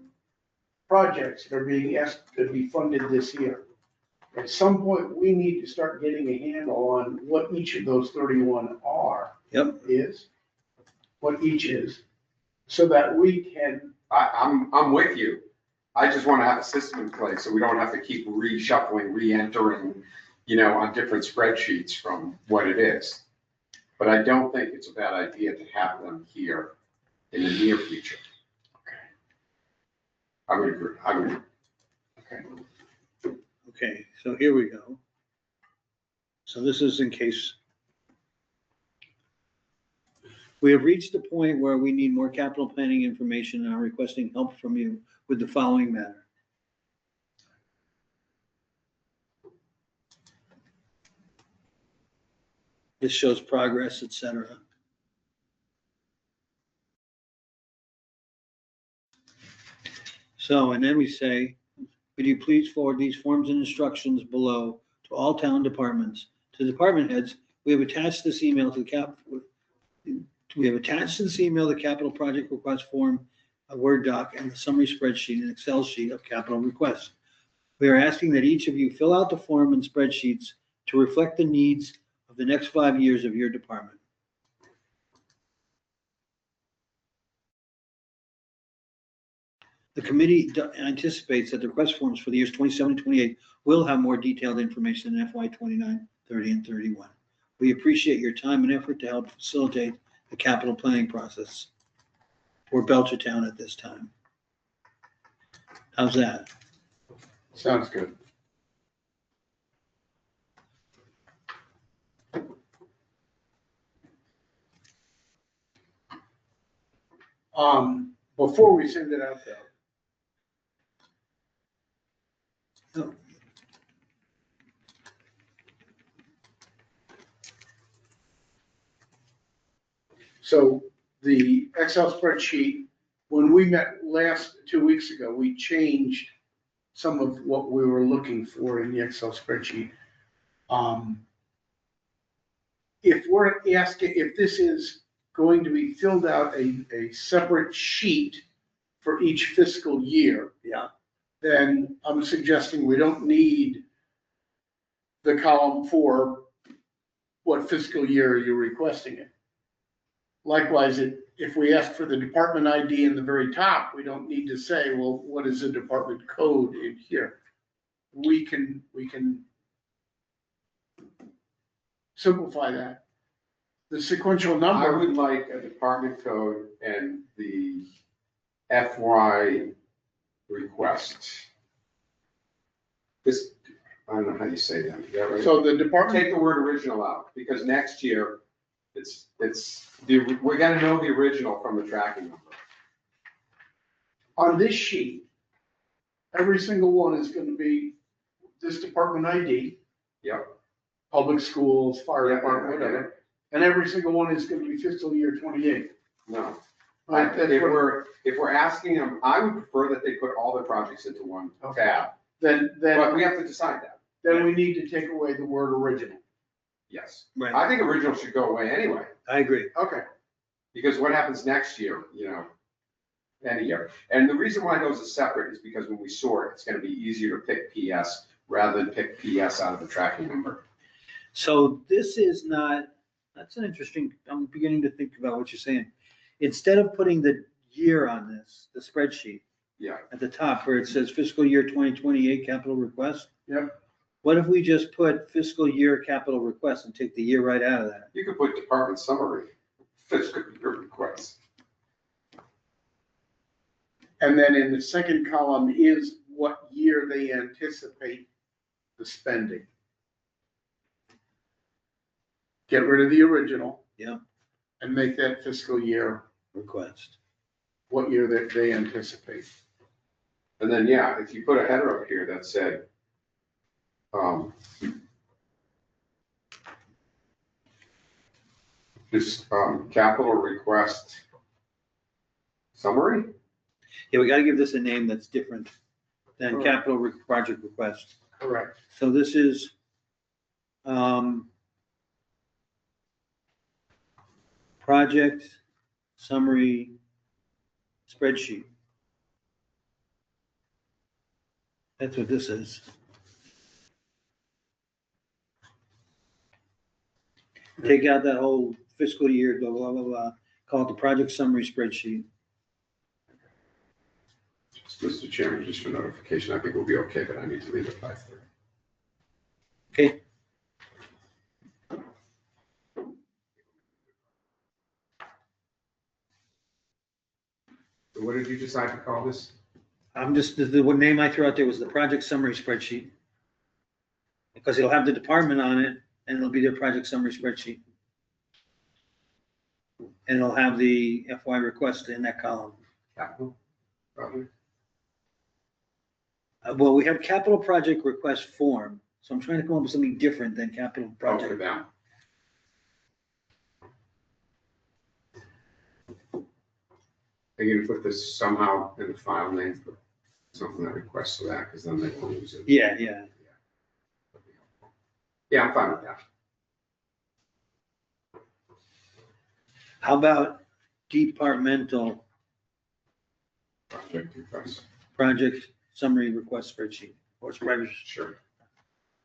projects that are being asked to be funded this year. At some point, we need to start getting a handle on what each of those 31 are. Yep. What each is, so that we can. I'm with you. I just want to have a system in place so we don't have to keep reshuffling, re-entering, on different spreadsheets from what it is. But I don't think it's a bad idea to have them here in the near future. Okay. I would agree. Okay. Okay, so here we go. So this is in case. We have reached the point where we need more capital planning information and are requesting help from you with the following matter. This shows progress, et cetera. So, and then we say, would you please forward these forms and instructions below to all town departments, to department heads? We have attached this email to the capital project request form, a Word doc, and the summary spreadsheet and Excel sheet of capital requests. We are asking that each of you fill out the form and spreadsheets to reflect the needs of the next 5 years of your department. The committee anticipates that the request forms for the years 27 and 28 will have more detailed information than FY 29, 30, and 31. We appreciate your time and effort to help facilitate the capital planning process for Belchertown at this time. How's that? Sounds good. Before we send it out though. Oh. So the Excel spreadsheet, when we met 2 weeks ago, we changed some of what we were looking for in the Excel spreadsheet. If we're asking, if this is going to be filled out a separate sheet for each fiscal year, then I'm suggesting we don't need the column for what fiscal year you're requesting it. Likewise, if we ask for the department ID in the very top, we don't need to say, well, what is the department code in here? We can simplify that. the sequential I number, would like a department code and the FY request. This, I don't know how you say that, is that right? so the department, Take the word original out, because next year, we're gonna know the original from the tracking number. on this sheet, every single one is gonna be this department ID, Yep. public schools, fire Yeah, department, I get whatever. And every single one is gonna be fiscal year 28. No. Right, that's If what, we're asking them, I would prefer that they put all their projects into one Okay. tab, then, but we have to decide that. then we need to take away the word original. Yes. Right, I think original should go away anyway, I agree. Okay, because what happens next year, any year. And the reason why those are separate is because when we sort, it's gonna be easier to pick PS rather than pick PS out of the tracking number. So this is not, that's an interesting, I'm beginning to think about what you're saying. Instead of putting the year on this, the spreadsheet Yeah, at the top where it says fiscal year 2028 capital request. Yep. What if we just put fiscal year capital request and take the year right out of that? you could put department summary, fiscal year request. and then in the second column is what year they anticipate the spending. Get rid of the original. Yeah. And make that fiscal year, Request. what year they anticipate. And then, yeah, if you put a header up here that said, this, capital request summary, Yeah, we gotta give this a name that's different than Correct. capital project request. Correct. So this is, project summary spreadsheet. That's what this is. Take out that whole fiscal year, blah, blah, blah, blah, call it the project summary spreadsheet. Mr. Chairman, just for notification, I think we'll be okay, but I need to leave at 5:30. Okay, So what did you decide to call this? I'm just, the one name I threw out there was the project summary spreadsheet. Because it'll have the department on it and it'll be their project summary spreadsheet. And it'll have the FY request in that column. Capital, probably. Well, we have capital project request form, so I'm trying to come up with something different than capital Oh, for project. them. Are you gonna put this somehow in the file name for something that requests for that, because then they won't use it? Yeah, yeah. Yeah, I'm fine with that. How about departmental Project request, project summary request spreadsheet? Or spreadsheet? sure.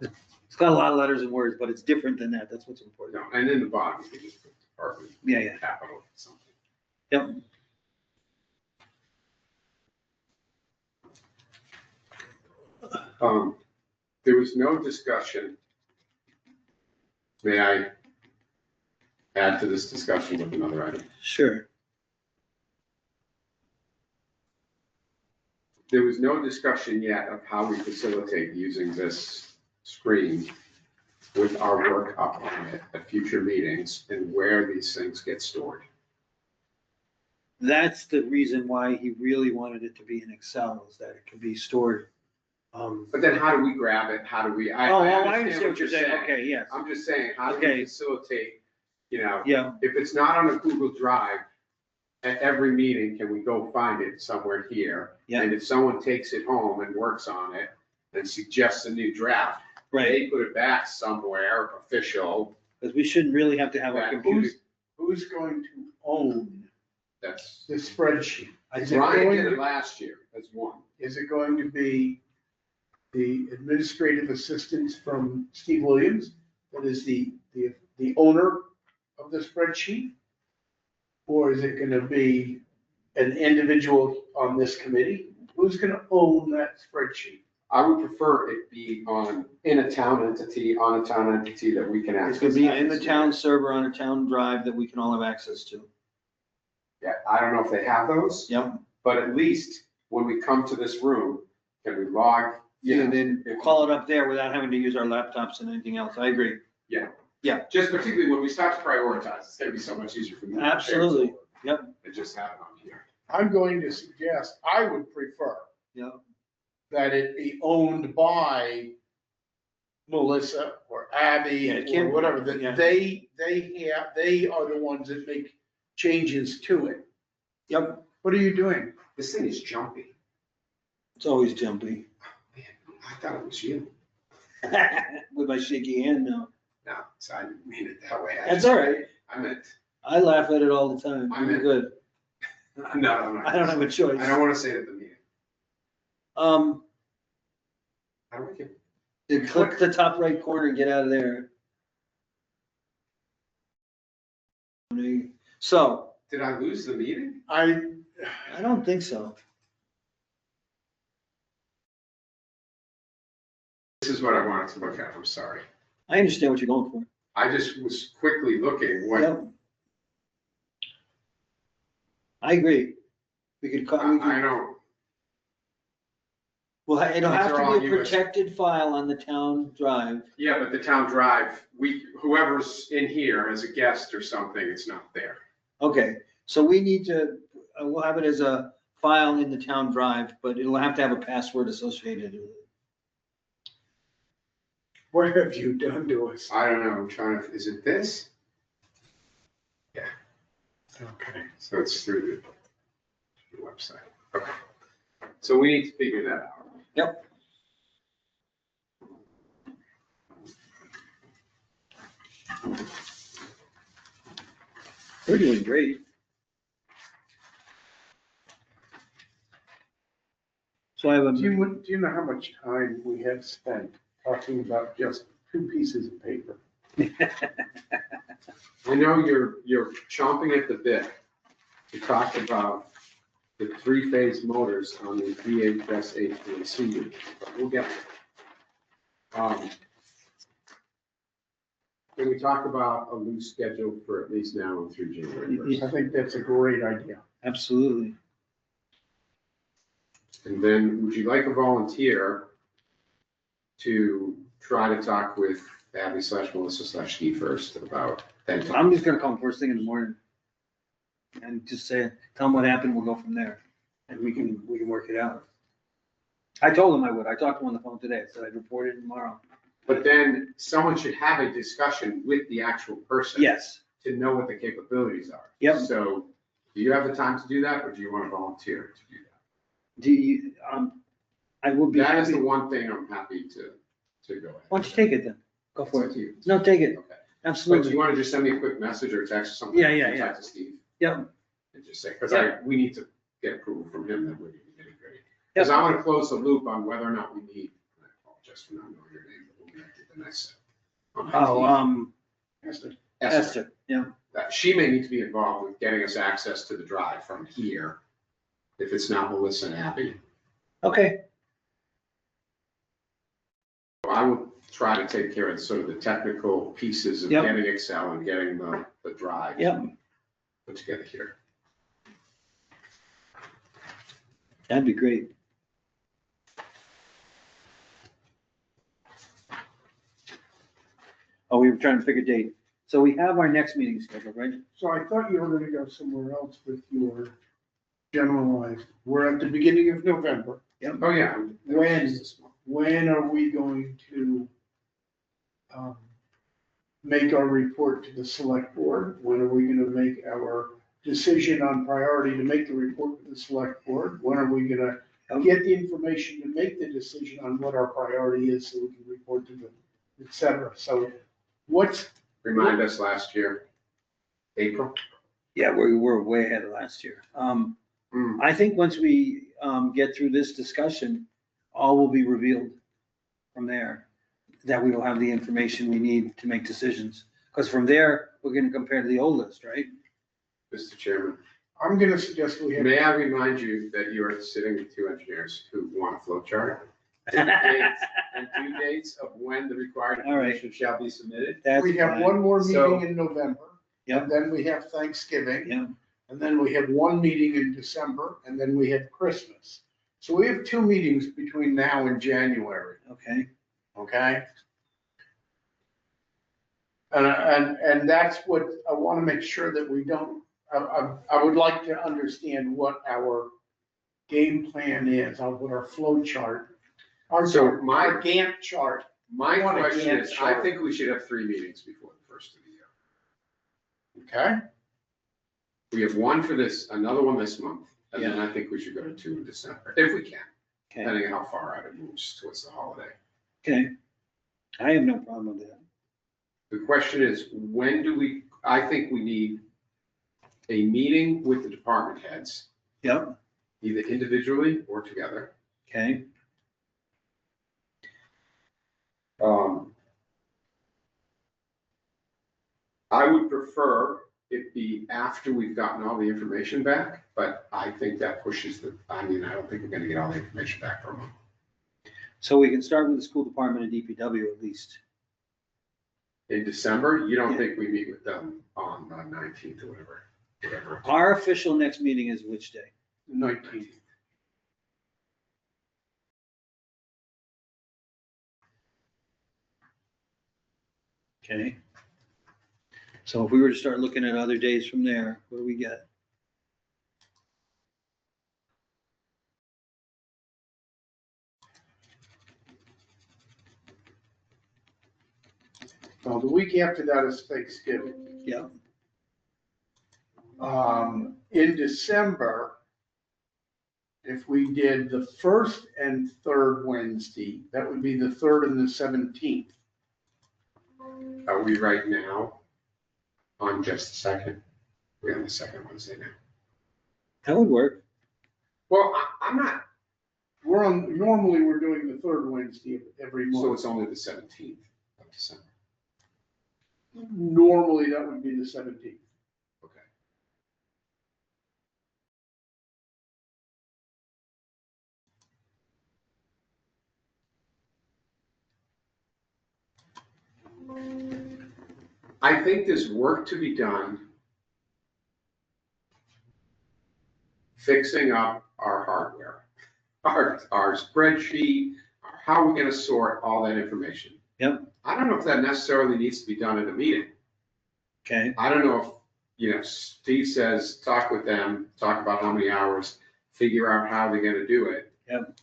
It's got a lot of letters and words, but it's different than that. That's what's important. No, and in the bottom, you can just put department, Yeah, yeah. capital, something. Yep. There was no discussion. May I add to this discussion with another item? Sure. There was no discussion yet of how we facilitate using this screen with our work up on it at future meetings and where these things get stored. That's the reason why he really wanted it to be in Excel, is that it can be stored. But then how do we grab it? How do we? I understand what you're saying. Okay, yes. I'm just saying, how do Okay. we facilitate, Yeah, if it's not on a Google Drive, at every meeting, can we go find it somewhere here? Yeah. And if someone takes it home and works on it and suggests a new draft, right. they put it back somewhere official, Because we shouldn't really have to have our That computers. Who's going to own that's, the spreadsheet? Is it Brian going did it to- last year, that's one. Is it going to be the administrative assistant from Steve Williams that is the owner of the spreadsheet? Or is it gonna be an individual on this committee? Who's gonna own that spreadsheet? I would prefer it be in a town entity that we can access. It's gonna be in the town server on a town drive that we can all have access to. Yeah, I don't know if they have those, Yep. but at least when we come to this room, can we log? And then call it up there without having to use our laptops and anything else. I agree. Just particularly when we start to prioritize, it's gonna be so much easier for me. Absolutely. Yep. And just have it on here. I'm going to suggest, I would prefer Yep. that it be owned by Melissa or Abby Yeah, it or can't- whatever, yeah. that they are the ones that make changes to it. Yep. What are you doing? This thing is jumpy. It's always jumpy. Man, I thought it was you. With my shaky hand now. No, so I didn't mean it that way. That's all right. I meant, I laugh at it all the time. I'm I'm in. good. no. I don't have a choice. I don't want to say it at the meeting. Um, How do we get? then click the top right corner and get out of there. So, Did I lose the meeting? I don't think so. This is what I wanted to look at, I'm sorry. I understand what you're going for. I just was quickly looking what, Yep. I agree. We could call, we I could, don't, well, it'll These have are to all be a US. protected file on the town drive. yeah, but the town drive, whoever's in here as a guest or something, it's not there. Okay, so we need to, we'll have it as a file in the town drive, but it'll have to have a password associated with it. what have you done to us? I don't know, I'm trying to, is it this? Okay. So it's through the website. Okay. So we need to figure that out. Yep. We're doing great. So I have a, Do you know how much time we have spent talking about just 2 pieces of paper? I know you're chomping at the bit to talk about the 3-phase motors on the VHS HVAC unit, but we'll get there. Can we talk about a loose schedule for at least now and through January 1st? I think that's a great idea. absolutely. And then would you like a volunteer to try to talk with Abby / Melissa / Steve first about then? I'm just gonna call them first thing in the morning. And just say, tell them what happened, we'll go from there, and we can work it out. I told them I would, I talked to them on the phone today, I said I'd report it tomorrow. But then someone should have a discussion with the actual person. Yes, To know what the capabilities are. Yep. So do you have the time to do that, or do you want to volunteer to do that? do you, I will be That is happy, the why one thing I'm happy to go ahead. don't you take it then, go It's for up it, to you. no, take it, Okay. But absolutely, you want to just send me a quick message or text or something? Yeah. Contact Steve yep, and just say, because Yeah. we need to get approval from him, that would be really great. Because I want to close the loop on whether or not we need, and I apologize for not knowing your name, but we'll get to the next step. oh, Esther. Esther, yeah, That she may need to be involved with getting us access to the drive from here, if it's not Melissa and Abby. okay, I would try to take care of sort of the technical pieces of Yep. getting Excel and getting the drive. Yep. Put together here. that'd be great. Oh, we were trying to pick a date, so we have our next meeting scheduled, right? So I thought you were gonna go somewhere else with your generalized, we're at the beginning of November. Oh, yeah. When are we going to make our report to the select board? When are we gonna make our decision on priority to make the report to the select board? When are we gonna get the information to make the decision on what our priority is so we can report to them, et cetera? So what's, Remind us last year, April. Yeah, we were way ahead of last year. I think once we get through this discussion, all will be revealed from there, that we will have the information we need to make decisions. Because from there, we're gonna compare to the old list, right? Mr. Chairman, I'm gonna suggest we have, may I remind you that you are sitting with 2 engineers who want a flow chart? And due dates of when the required All right. information shall be submitted. That's We have fine. one more So- meeting in November. Yep. And then we have Thanksgiving. Yeah, And then we have one meeting in December, and then we have Christmas. So we have 2 meetings between now and January, okay, okay? And that's what, I want to make sure that we don't, I would like to understand what our game plan is, what our flow chart, our So my- our Gantt chart. My Want a question Gantt is, I chart. think we should have 3 meetings before the first of the year. Okay? We have one for this, another one this month, and then I think we should go to 2 in December, if we can, okay, depending on how far out it moves towards the holiday. okay. I have no problem with that. The question is, when do we, I think we need a meeting with the department heads, Yep, either individually or together. okay, I would prefer it be after we've gotten all the information back, but I think that pushes I don't think we're gonna get all the information back for a month. so we can start with the school department and DPW at least. In December, you don't Yeah. think we meet with them on the 19th or whatever. Our official next meeting is which day? 19th. Okay. So if we were to start looking at other days from there, what do we get? So the week after that is Thanksgiving. Yeah, In December, if we did the first and third Wednesday, that would be the 3rd and the 17th. Are we right now on just the second? We're on the second Wednesday now. that would work. Well, I'm not, Normally, we're doing the 3rd Wednesday of every so month. it's only the 17th of December. Normally, that would be the 17th. Okay. I think there's work to be done fixing up our hardware, our spreadsheet, how we're gonna sort all that information. Yep. I don't know if that necessarily needs to be done in a meeting. Okay, I don't know if, Steve says, talk with them, talk about how many hours, figure out how they're gonna do it. Yep.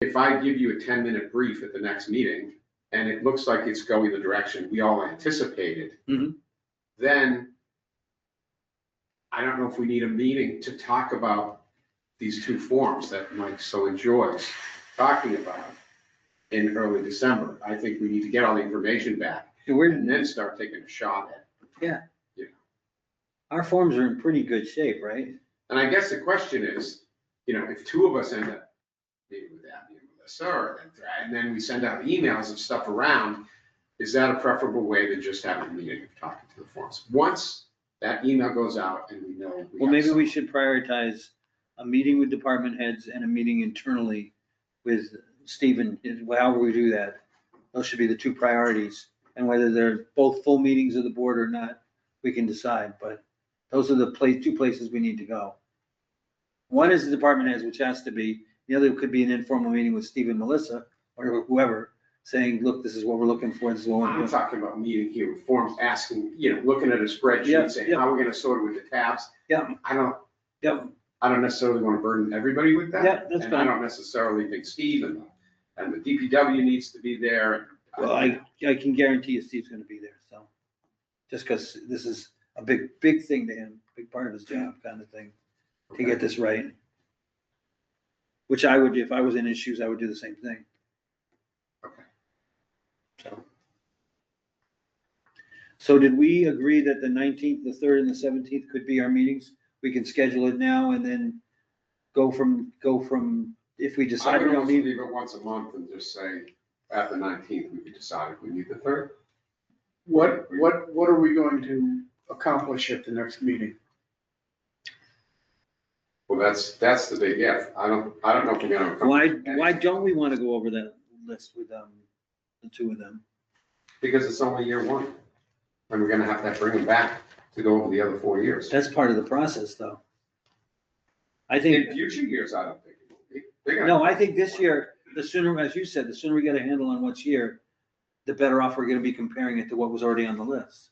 If I give you a 10-minute brief at the next meeting, and it looks like it's going the direction we all anticipated, Mhm. then I don't know if we need a meeting to talk about these 2 forms that Mike so enjoys talking about in early December. I think we need to get all the information back and we're, and then start taking a shot at it. our forms are in pretty good shape, right? And I guess the question is, if 2 of us end up meeting with Abby and Melissa, and then we send out emails of stuff around, is that a preferable way than just having a meeting of talking to the forms? Once that email goes out and we know. Well, maybe we should prioritize a meeting with department heads and a meeting internally with Stephen, however we do that. Those should be the 2 priorities, and whether they're both full meetings of the board or not, we can decide, but those are the 2 places we need to go. One is the department heads, which has to be, the other could be an informal meeting with Steve and Melissa, or whoever, saying, look, this is what we're looking for, this is what we're I'm doing. talking about meeting here with forms, asking, looking at a Yeah, spreadsheet, saying, yeah. how we're gonna sort it with the tabs. Yeah. Yep, I don't necessarily want to burden everybody with that. Yeah, that's And I fine. don't necessarily think Steve and the DPW needs to be there. well, I can guarantee you Steve's gonna be there, so. Just because this is a big thing to him, big part of his job kind of thing, to get this right. Which I would, if I was in his shoes, I would do the same thing. Okay. So did we agree that the 19th, the 3rd, and the 17th could be our meetings? We can schedule it now and then go from, if we I decide would we don't also need. leave it once a month and just say, at the 19th, we could decide if we need the 3rd. What are we going to accomplish at the next meeting? Well, that's the big if. I don't know if we're gonna. come Why, to why anything. don't we want to go over that list with, the two of them? Because it's only year one. And we're gonna have to bring them back to go over the other 4 years. That's part of the process, though. I think, In future years, I don't think it will be. They're gonna- no, I think this year, the sooner, as you said, the sooner we get a handle on what's here, the better off we're gonna be comparing it to what was already on the list.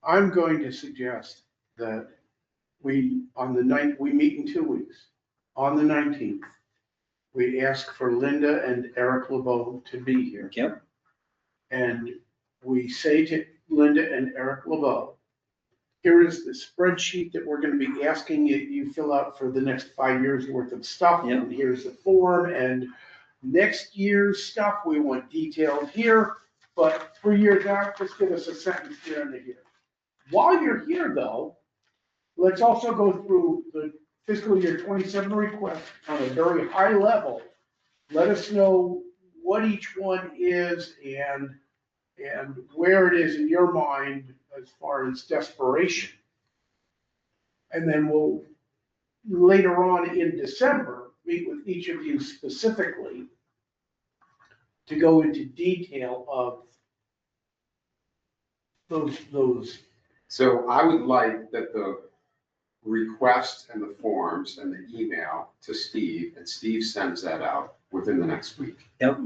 I'm going to suggest that we meet in 2 weeks. On the 19th, we ask for Linda and Eric LeBeau to be here. Yep. And we say to Linda and Eric LeBeau, here is the spreadsheet that we're gonna be asking you fill out for the next 5 years worth of stuff. Yep. And here's the form, and next year's stuff, we want detailed here, but 3 years out, just give us a sentence here and here. While you're here, though, let's also go through the fiscal year 27 request on a very high level. Let us know what each one is and where it is in your mind as far as desperation. And then we'll, later on in December, meet with each of you specifically to go into detail of those. So I would like that the request and the forms and the email to Steve, and Steve sends that out within the next week. Yep.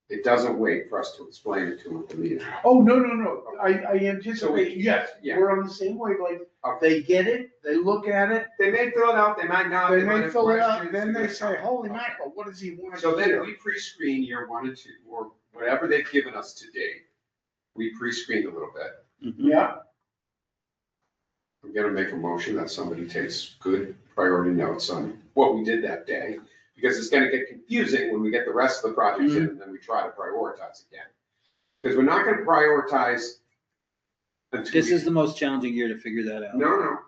It doesn't wait for us to explain it to him at the meeting. Oh, no. I anticipate, yes, yeah. we're on the same wavelength. Okay. They get it, they look at it, They may fill it out, they might not. they might may have fill it out, questions, then they're they gonna say, come. holy Okay. mackerel, what does he want So then here? we pre-screen year 1 and 2, or whatever they've given us to date. We pre-screened a little bit. Yeah, I'm gonna make a motion that somebody takes good priority notes on what we did that day, because it's gonna get confusing when we get the rest of the projects in and then we try to prioritize again. Because we're not gonna prioritize until. This is the most challenging year to figure that out. No,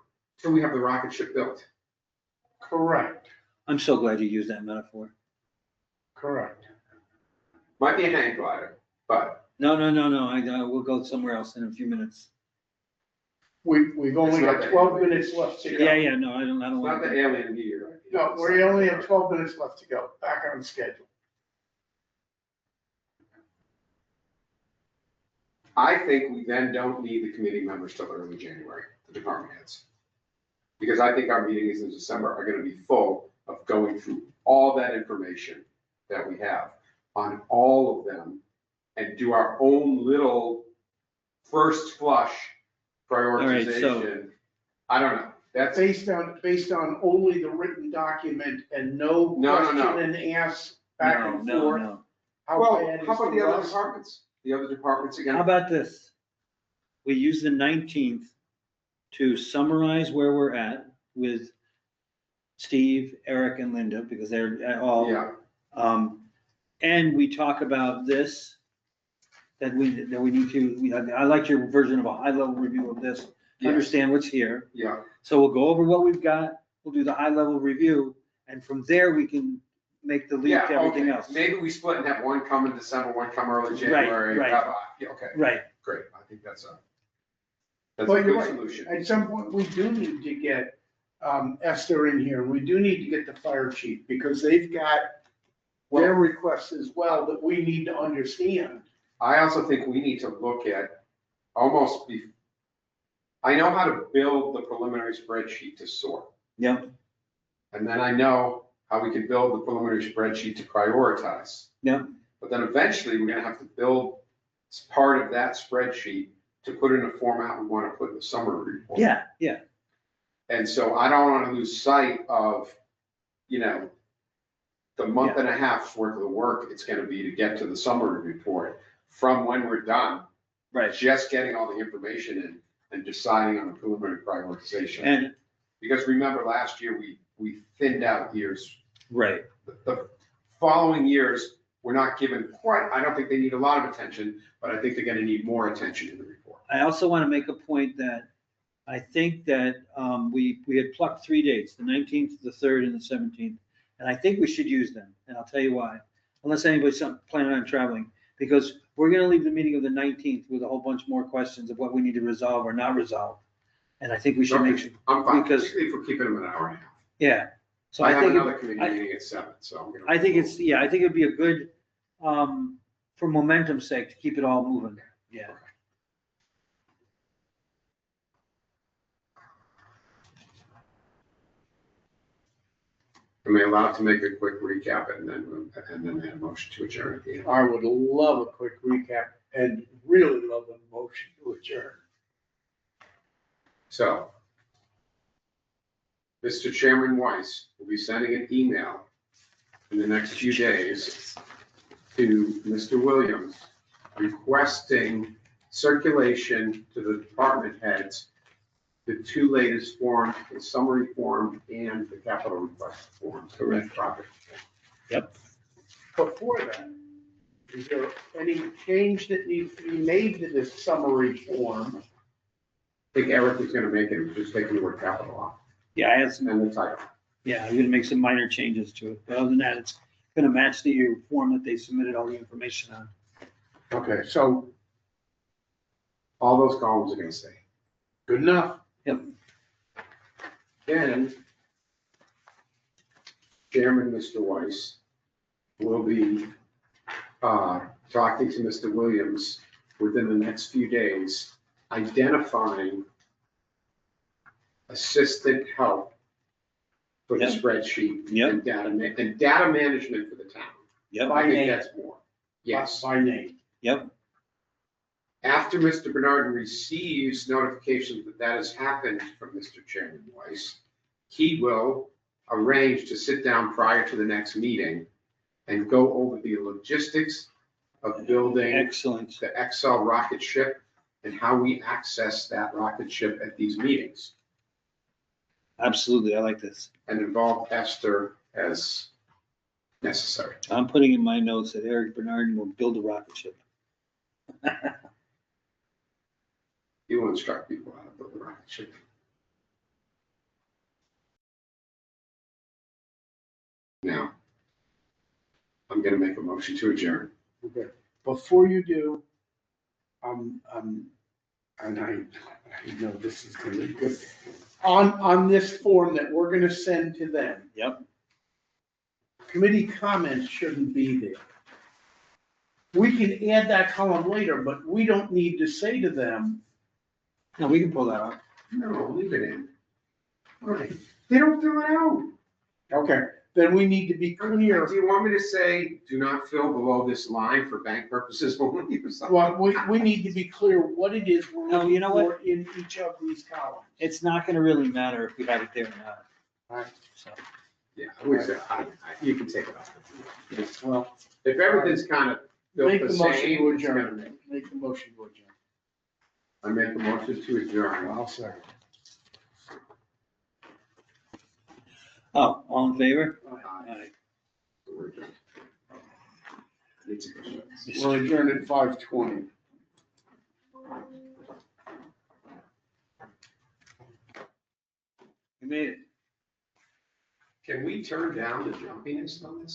till we have the rocket ship built. correct, I'm so glad you used that metaphor. correct. Might be a hang glider, but No, I will go somewhere else in a few minutes. We've only It's not got that 12 easy. minutes left to go. Yeah, no, I don't it's not want the to. alien meteor. No, we only have 12 minutes left to go, back on schedule. I think we then don't need the committee members till early January, the department heads. Because I think our meetings in December are gonna be full of going through all that information that we have on all of them and do our own little first flush right, so- prioritization. I don't know, that's, Based on only the written document and no No. question and ask back and forth. No. How well, bad is how about the other rust? departments? The other departments How again? about this? We use the 19th to summarize where we're at with Steve, Eric, and Linda, because they're all. Yeah, And we talk about this, that we need to, I like your version of a high-level review of this, to yes, understand what's here. yeah, So we'll go over what we've got, we'll do the high-level review, and from there, we can make the leap yeah, to everything okay. else. Maybe we split and have one come in December, one come early January. right. Yeah, okay, Right, great, I think that's a Well, good you're right. solution. At some point, we do need to get Esther in here, we do need to get the fire chief, because they've got their requests as well that we need to understand. I also think we need to look at I know how to build the preliminary spreadsheet to sort. yep, And then I know how we can build the preliminary spreadsheet to prioritize. yep, But then eventually, we're gonna have to build part of that spreadsheet to put in a format we wanna put in the summary report. yeah. And so I don't wanna lose sight of, the month and a half's worth of the work it's gonna be to get to the summary report from when we're done. Right. Just getting all the information in and deciding on the preliminary prioritization. And, Because remember, last year, we thinned out years. right, The following years, we're not given quite, I don't think they need a lot of attention, but I think they're gonna need more attention in the report. I also want to make a point that I think that we had plucked 3 dates, the 19th, the 3rd, and the 17th. And I think we should use them, and I'll tell you why. Unless anybody's planning on traveling, because we're going to leave the meeting of the 19th with a whole bunch more questions of what we need to resolve or not resolve. And I think we should make sure, I'm fine, because- particularly if we're keeping them an hour and a half. yeah. So I I have think, another committee I- meeting at 7, so I'm gonna. I think it's, yeah, I think it'd be a good, for momentum's sake, to keep it all moving. Yeah. Am I allowed to make a quick recap and then add a motion to adjourn at the end? I would love a quick recap and really love a motion to adjourn. So, Mr. Chairman Weiss will be sending an email in the next few days to Mr. Williams requesting circulation to the department heads, the 2 latest forms, the summary form and the capital request form. Correct. Project. Before that, is there any change that needs to be made to this summary form? I think Eric is gonna make it, just taking the word capital off Yeah, I had some, and the title. yeah, I'm gonna make some minor changes to it. But other than that, it's gonna match the form that they submitted all the information on. Okay, so All those columns are gonna stay. good enough. Then Chairman Mr. Weiss will be talking to Mr. Williams within the next few days, identifying assistant help for the Yep. spreadsheet Yep. and data management for the town. Yep, By I think name. that's more. Yes. By name. yep, After Mr. Bernard receives notification that that has happened from Mr. Chairman Weiss, he will arrange to sit down prior to the next meeting and go over the logistics of building excellent. the Excel rocket ship and how we access that rocket ship at these meetings, Absolutely, I like this. and involve Esther as necessary. I'm putting in my notes that Eric Bernard will build a rocket ship. He will instruct people how to build the rocket ship. Now, I'm gonna make a motion to adjourn. Okay. Before you do, and I know this is gonna be good. On this form that we're gonna send to them, Yep, committee comments shouldn't be there. We can add that column later, but we don't need to say to them, no, we can pull that out. No, leave it in. All right, they don't fill it out. okay, then we need to be clear. Do you want me to say, do not fill below this line for bank purposes only or something? Well, we need to be clear what it is we're No, you looking know what? for in each of these columns. It's not gonna really matter if we have it there or not. Right. So, Yeah, you can take it off. Well, If everything's kind of built make the the motion same, to it's gonna adjourn. make. Make the motion to adjourn. I make a motion to adjourn. I'll second. oh, all in favor? Aye. Aye. We're adjourned. Need to go. We're adjourned at 5:20. We made it. Can we turn down the jumpiness on this?